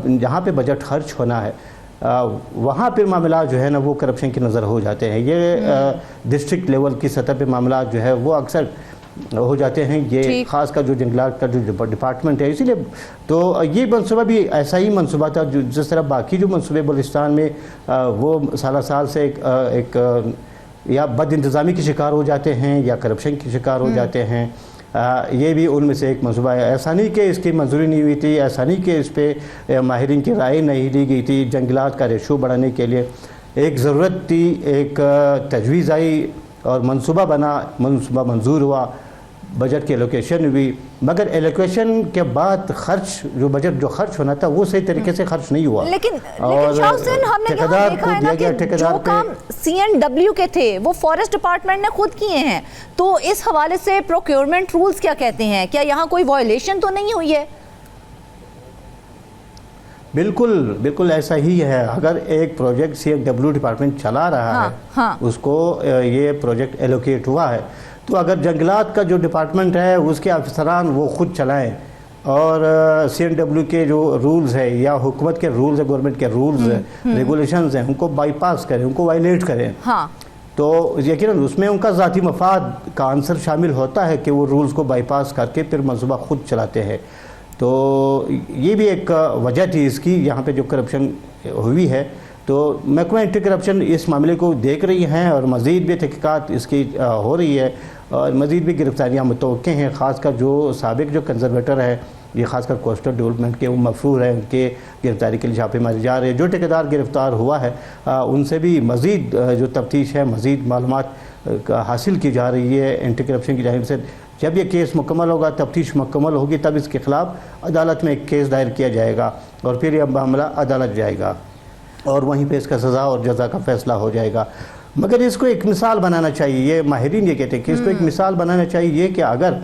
जहाँ पे बजट खर्च होना है वहाँ पर मामला जो है ना वो करप्शन की नज़र हो जाते हैं। ये डिस्ट्रिक्ट लेवल की सतह पे मामला जो है वो अक्सर हो जाते हैं, ये ख़ास का जो जंगलात का जो डिपार्टमेंट है। इसीलिए तो ये मनसूबा भी ऐसा ही मनसूबा था जो जिस तरह बाकी जो मनसूबे बलूचिस्तान में वो साल से एक या बद इंतज़ामी के शिकार हो जाते हैं या करप्शन के शिकार हो जाते हैं। ये भी उनमें से एक मनसूबा है। ऐसा नहीं कि इसकी मंजूरी नहीं हुई थी, ऐसा नहीं कि इस पर माहिरीन की राय नहीं ली गई थी। जंगलात का रेशो बढ़ाने के लिए एक ज़रूरत थी, एक तजवीज़ आई और मनसूबा बना, मनसूबा मंजूर हुआ, बजट की एलोकेशन हुई, मगर एलोकेशन के बाद खर्च जो बजट जो खर्च होना था वो सही तरीके से खर्च नहीं हुआ। लेकिन हमने यहाँ देखा है ना कि जो काम CNW के थे वो फॉरेस्ट डिपार्टमेंट ने खुद किए हैं, तो इस हवाले से प्रोक्योरमेंट रूल्स क्या कहते हैं? क्या यहाँ कोई वायलेशन तो नहीं हुई है? बिल्कुल ऐसा ही है। अगर एक प्रोजेक्ट CNW डिपार्टमेंट चला रहा है, उसको ये प्रोजेक्ट एलोकेट हुआ है, तो अगर जंगलात का जो डिपार्टमेंट है उसके अफसरान वो खुद चलाएं और CNW के जो रूल्स है या हुकूमत के रूल्स है, गवर्नमेंट के रूल्स है, रेगुलेशंस हैं, उनको बाईपास करें, उनको वायलेट करें, तो यकीनन उसमें उनका ज़ाती मफाद का आंसर शामिल होता है कि वो रूल्स को बाईपास करके फिर मनसूबा खुद चलाते हैं। तो ये भी एक वजह थी इसकी, यहाँ पे जो करप्शन हुई है। तो महकमा एंटी करप्शन इस मामले को देख रही हैं और मज़ीद भी तहक़ीक़ात इसकी हो रही है और मज़ीद भी गिरफ्तारियाँ मुतवक्के हैं। ख़ासकर जो साबिक जो कंजर्वेटर है, ये खासकर कोस्टल डेवलपमेंट के वो मफरूर हैं, उनके गिरफ्तारी के लिए छापेमारी जा रहे हैं। जो ठेकेदार गिरफ़्तार हुआ है उनसे भी मज़ीद जो तफ्तीश है, मज़ीद मालूमात हासिल की जा रही है एंटी करप्शन की जानिब से। जब ये केस मुकम्मल होगा, तफ्तीश मुकम्मल होगी, तब इसके ख़िलाफ़ अदालत में एक केस दायर किया जाएगा और फिर यह मामला अदालत जाएगा और वहीं पे इसका सज़ा और जज़ा का फ़ैसला हो जाएगा। मगर इसको एक मिसाल बनाना चाहिए, ये माहिरीन ये कहते हैं कि इसको एक मिसाल बनाना चाहिए कि अगर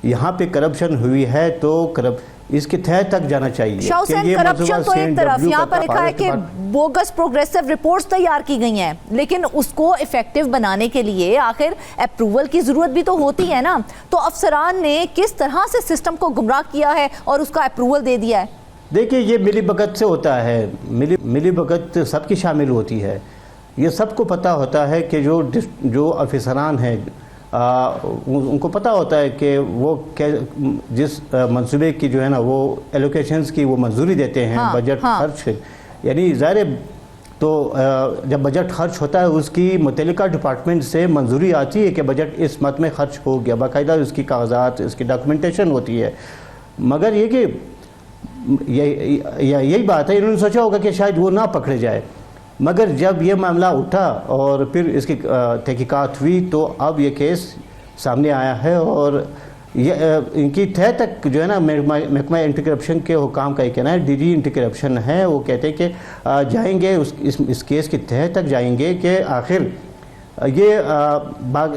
यहाँ पे करप्शन हुई है तो इसके तह तक जाना चाहिए। करप्शन तो एक तरफ, यहाँ पर लिखा है कि बोगस प्रोग्रेसिव रिपोर्ट्स तैयार की गई हैं, लेकिन उसको इफेक्टिव बनाने के लिए आखिर अप्रूवल की ज़रूरत भी तो होती है ना। तो अफसरान ने किस तरह से सिस्टम को गुमराह किया है और उसका अप्रूवल दे दिया है? देखिए, ये मिली भगत से होता है, मिली भगत सबकी शामिल होती है। ये सबको पता होता है कि जो अफसरान हैं उनको पता होता है कि वो जिस मंसूबे की जो है ना वो एलोकेशंस की वो मंजूरी देते हैं, बजट खर्च, यानी ज़ाहिर तो जब बजट खर्च होता है उसकी मुतल्लिका डिपार्टमेंट से मंजूरी आती है कि बजट इस मद में खर्च हो गया, बाकायदा उसकी कागजात, इसकी डॉक्यूमेंटेशन होती है। मगर ये कि यही बात है, इन्होंने सोचा होगा कि शायद वो ना पकड़े जाए, मगर जब ये मामला उठा और फिर इसकी तहकीकात हुई तो अब ये केस सामने आया है और ये इनकी तह तक जो है ना महकमा एंटी करप्शन के हुकाम का ये कहना है, DG एंटी करप्शन है, वो कहते हैं कि जाएंगे इस केस की तह तक जाएंगे कि आखिर ये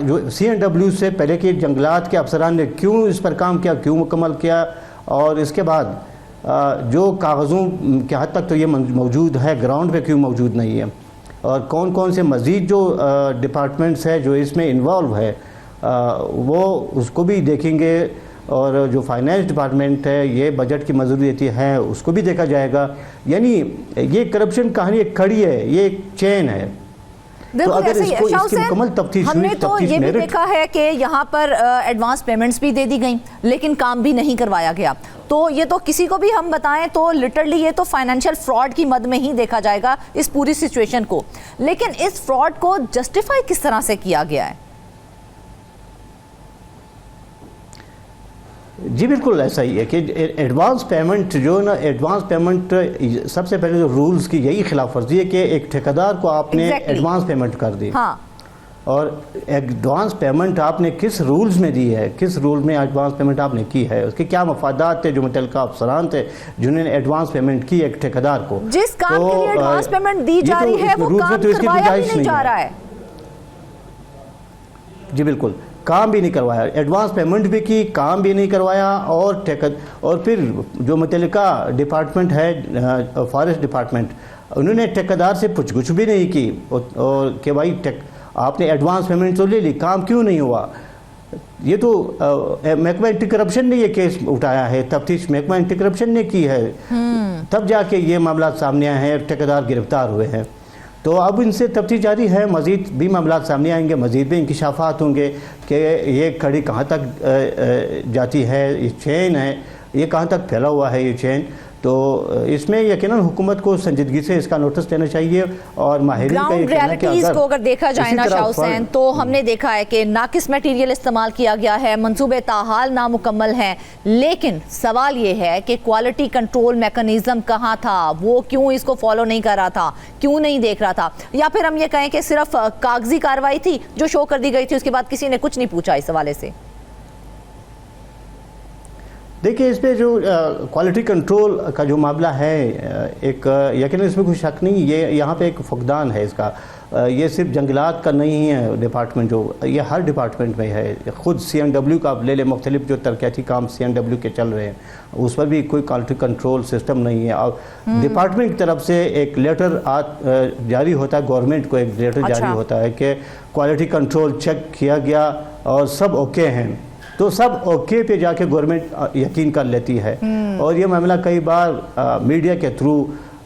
जो CNW से पहले के जंगलात के अफसरान ने क्यों इस पर काम किया, क्यों मुकम्मल किया, और इसके बाद जो कागज़ों के हद तक तो ये मौजूद है, ग्राउंड पे क्यों मौजूद नहीं है, और कौन कौन से मज़ीद जो डिपार्टमेंट्स है जो इसमें इन्वॉल्व है वो उसको भी देखेंगे, और जो फाइनेंस डिपार्टमेंट है ये बजट की मंजूरी देती है उसको भी देखा जाएगा। यानी ये करप्शन कहानी एक कड़ी है, ये एक चेन है। तो अगर इसको इसकी मुकम्मल तफ्तीश हमने तो ये भी देखा है कि यहाँ पर एडवांस पेमेंट्स भी दे दी गई लेकिन काम भी नहीं करवाया गया, तो ये तो किसी को भी हम बताएं तो लिटरली ये तो फाइनेंशियल फ्रॉड की मद में ही देखा जाएगा इस पूरी सिचुएशन को। लेकिन इस फ्रॉड को जस्टिफाई किस तरह से किया गया है? जी बिल्कुल ऐसा ही है कि एडवांस पेमेंट जो ना, एडवांस पेमेंट सबसे पहले जो रूल्स की यही खिलाफ वर्जी है कि एक ठेकेदार को आपने एडवांस पेमेंट कर दी। हाँ। और एडवांस पेमेंट आपने किस रूल्स में दी है, किस रूल में एडवांस पेमेंट आपने की है, उसके क्या मफादात थे जो मुतल्लिका अफसरान थे जिन्होंने एडवांस पेमेंट की एक ठेकेदार को। जिस काम के लिए एडवांस पेमेंट दी जा रही है वो काम करवाया ही नहीं जा रहा है। जी बिल्कुल, काम भी नहीं करवाया, एडवांस पेमेंट भी की, काम भी नहीं करवाया, और फिर जो मुतल्लिका डिपार्टमेंट है फॉरेस्ट डिपार्टमेंट, उन्होंने ठेकेदार से पूछगछ भी नहीं की और कि भाई आपने एडवांस पेमेंट तो ले ली, काम क्यों नहीं हुआ। ये तो महकमा एंटी करप्शन ने ये केस उठाया है, तफ्तीश महकमा एंटी करप्शन ने की है, तब जाके ये मामला सामने आए हैं, ठेकेदार गिरफ्तार हुए हैं। तो अब इनसे तफ्तीश जारी है, मज़ीद भी मामला सामने आएंगे, मज़ीद भी इंकिशाफात होंगे कि ये कड़ी कहाँ तक जाती है, ये चेन है, ये कहाँ तक फैला हुआ है ये चेन। तो इसमें यकीनन हुकूमत को संजीदगी से इसका नोटिस लेना चाहिए और माहिरीन का ये कहना है कि को अगर देखा जाए ना शाह हुसैन, तो हमने देखा है कि नाकिस मटेरियल इस्तेमाल किया गया है, मंसूबे ताहाल नामुकम्मल हैं, लेकिन सवाल ये है कि क्वालिटी कंट्रोल मैकेनिज्म कहाँ था, वो क्यों इसको फॉलो नहीं कर रहा था, क्यों नहीं देख रहा था, या फिर हम ये कहें कि सिर्फ कागजी कार्रवाई थी जो शो कर दी गई थी, उसके बाद किसी ने कुछ नहीं पूछा इस हवाले से। देखिए इस पे जो क्वालिटी कंट्रोल का जो मामला है, एक यकीनन इसमें कोई शक नहीं, ये यहाँ पे एक फुकदान है इसका। ये सिर्फ जंगलात का नहीं है डिपार्टमेंट, जो ये हर डिपार्टमेंट में है। ख़ुद CNW का आप ले लें, मुख्तलिफ जो तरक्याती काम CNW के चल रहे हैं उस पर भी कोई क्वालिटी कंट्रोल सिस्टम नहीं है। और डिपार्टमेंट की तरफ से एक लेटर जारी होता है, गवर्नमेंट को एक लेटर जारी होता है कि क्वालिटी कंट्रोल चेक किया गया और सब ओके हैं, तो सब ओके पे जाके गवर्नमेंट यकीन कर लेती है। और ये मामला कई बार मीडिया के थ्रू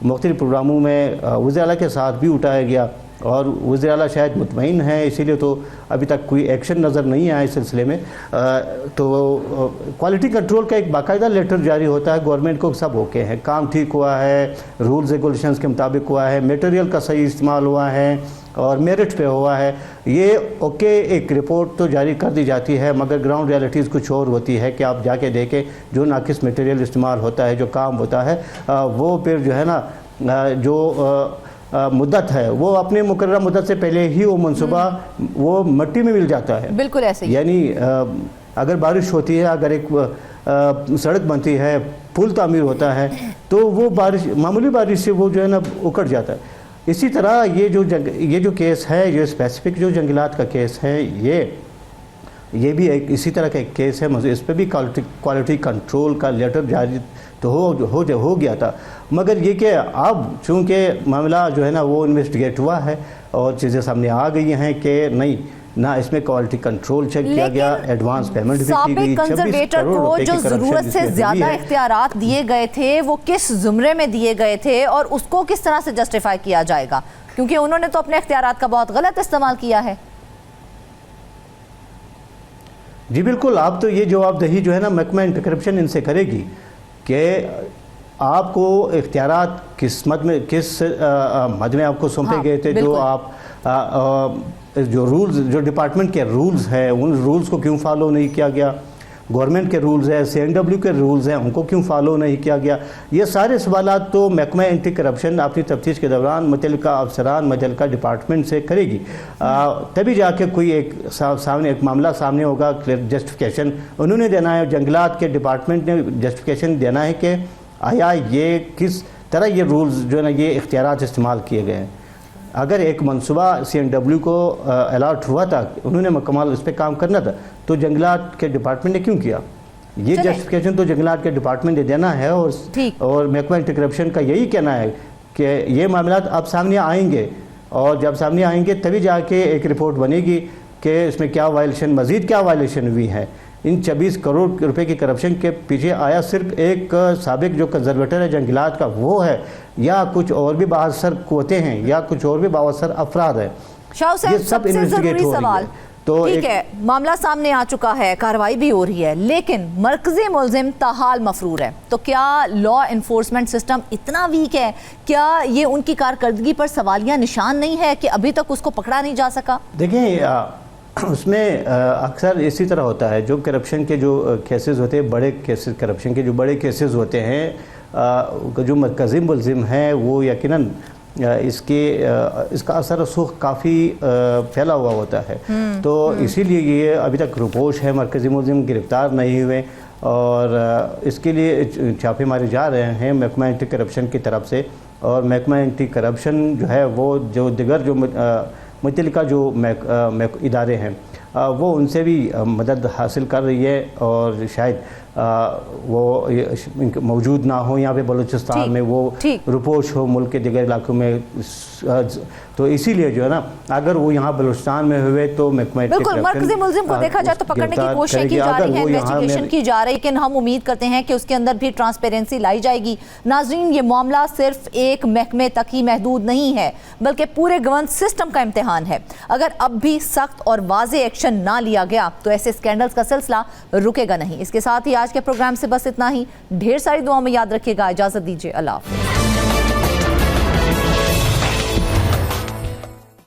मुख्तलिफ प्रोग्रामों में वज़ीर आला के साथ भी उठाया गया और वज़ीर आला शायद मुतमईन है, इसीलिए तो अभी तक कोई एक्शन नज़र नहीं आया इस सिलसिले में। तो क्वालिटी कंट्रोल का एक बाकायदा लेटर जारी होता है गवर्नमेंट को, सब ओके हैं, काम ठीक हुआ है, रूल्स रेगुलेशंस के मुताबिक हुआ है, मटेरियल का सही इस्तेमाल हुआ है और मेरिट पे हुआ है, ये ओके एक रिपोर्ट तो जारी कर दी जाती है। मगर ग्राउंड रियलिटीज़ कुछ और होती है कि आप जाके देखें जो नाकिस मटेरियल इस्तेमाल होता है, जो काम होता है, वो फिर जो है ना जो मुद्दत है वो अपने मुकर्रर मुद्दत से पहले ही वो मनसूबा वो मिट्टी में मिल जाता है। बिल्कुल ऐसे ही। यानी अगर बारिश होती है, अगर एक सड़क बनती है, पुल तामीर होता है, तो वो बारिश, मामूली बारिश से वो जो है ना उकड़ जाता है। इसी तरह ये जो केस है, ये स्पेसिफिक जो जंगलात का केस है, ये भी एक इसी तरह का एक केस है। इस पर भी क्वालिटी कंट्रोल का लेटर जारी तो हो गया था, मगर ये कि अब चूँकि मामला जो है ना वो इन्वेस्टिगेट हुआ है और चीज़ें सामने आ गई हैं कि नहीं ना इसमें क्वालिटी कंट्रोल चेक किया गया, एडवांस पेमेंट भी की गई। कंजर्वेटर को जो जरूरत से ज्यादा इख्तियारात दिए गए थे वो किस जुमरे में दिए गए थे और उसको किस तरह से जस्टिफाई किया जाएगा, क्योंकि उन्होंने तो अपने इख्तियारात का बहुत गलत इस्तेमाल किया है। जी बिल्कुल, आप तो ये जवाबदेही जो है ना महकमा एंटी करप्शन इनसे करेगी कि आपको इख्तियारात किस मद में आपको सौंपे गए थे, जो आप जो रूल्स, जो डिपार्टमेंट के रूल्स है, उन रूल्स को क्यों फॉलो नहीं किया गया। गवर्नमेंट के रूल्स हैं, CNW के रूल्स हैं, उनको क्यों फॉलो नहीं किया गया? ये सारे सवाल तो महकमा एंटी करप्शन अपनी तफ्तीश के दौरान मुतल्लिका अफसरान मुतल्लिका डिपार्टमेंट से करेगी, तभी जाके कोई एक सामने एक मामला सामने होगा। जस्टिफिकेशन उन्होंने देना है, जंगलात के डिपार्टमेंट ने जस्टिफिकेशन देना है कि आया ये किस तरह ये रूल्स जो है ना ये इख्तियारात इस्तेमाल किए गए हैं। अगर एक मनसूबा CNW को अलॉट हुआ था, उन्होंने मुकम्मल इस पर काम करना था, तो जंगलात के डिपार्टमेंट ने क्यों किया? ये जस्टिफिकेशन तो जंगलात के डिपार्टमेंट ने देना है। और महकमा एंटी करप्शन का यही कहना है कि ये मामला अब सामने आएंगे, और जब सामने आएंगे तभी जाके एक रिपोर्ट बनेगी कि इसमें क्या वायलेशन, मज़ीद क्या वायलेशन हुई है। इन 26 करोड़ रुपए की करप्शन के पीछे आया सिर्फ एक साबिक जो कंजर्वेटर है जंगलात का वो है, या कुछ और भी बाअसर क़ुव्वतें हैं, या कुछ और भी बाअसर अफराद हैं? शाह हुसैन, सबसे ज़रूरी सवाल, तो ठीक है, मामला सामने आ चुका है, कार्रवाई भी हो रही है, लेकिन मरकज़ी मुल्ज़िम ताहाल मफरूर है, तो क्या लॉ इन्फोर्समेंट सिस्टम इतना वीक है? क्या ये उनकी कारकर्दगी पर सवालिया निशान नहीं है कि अभी तक उसको पकड़ा नहीं जा सका? देखिए, उसमें अक्सर इसी तरह होता है, जो करप्शन के जो केसेस होते हैं, बड़े केसेस, करप्शन के जो बड़े केसेस होते हैं, जो मरकज़ी मुल्ज़िम हैं वो यकीनन इसका असर रसूख काफ़ी फैला हुआ होता है। तो इसीलिए ये अभी तक रुपोश है, मरकज़ी मुल्ज़िम गिरफ़्तार नहीं हुए, और इसके लिए छापे मारे जा रहे हैं महकमा एंटी करप्शन की तरफ से। और महकमा एंटी करप्शन जो है वो जो दिगर जो मुतल्लिका जो इदारे हैं वो उनसे भी मदद हासिल कर रही है, और शायद वो मौजूद ना हो यहाँ पे बलूचिस्तान में, वो रुपोश हो मुल्क के दिगर इलाकों में, तो इसीलिए जो है ना अगर वो यहाँ बलूचिस्तान में हुए तो बिल्कुल मरकज़ी मुल्ज़िम को देखा जाए तो पकड़ने की कोशिश की जा रही है, इन्वेस्टिगेशन की जा रही है, लेकिन हम उम्मीद करते हैं कि उसके अंदर भी ट्रांसपेरेंसी लाई जाएगी। नाज़रीन, ये मामला सिर्फ एक महकमे तक ही महदूद नहीं है, बल्कि पूरे गवर्नमेंट सिस्टम का इम्तिहान है। अगर अब भी सख्त और वाज़ेह एक्शन ना लिया गया तो ऐसे स्कैंडल्स का सिलसिला रुकेगा नहीं। इसके साथ ही आज के प्रोग्राम से बस इतना ही। ढेर सारी दुआओं में याद रखिएगा। इजाज़त दीजिए, अल्लाह हाफ़िज़।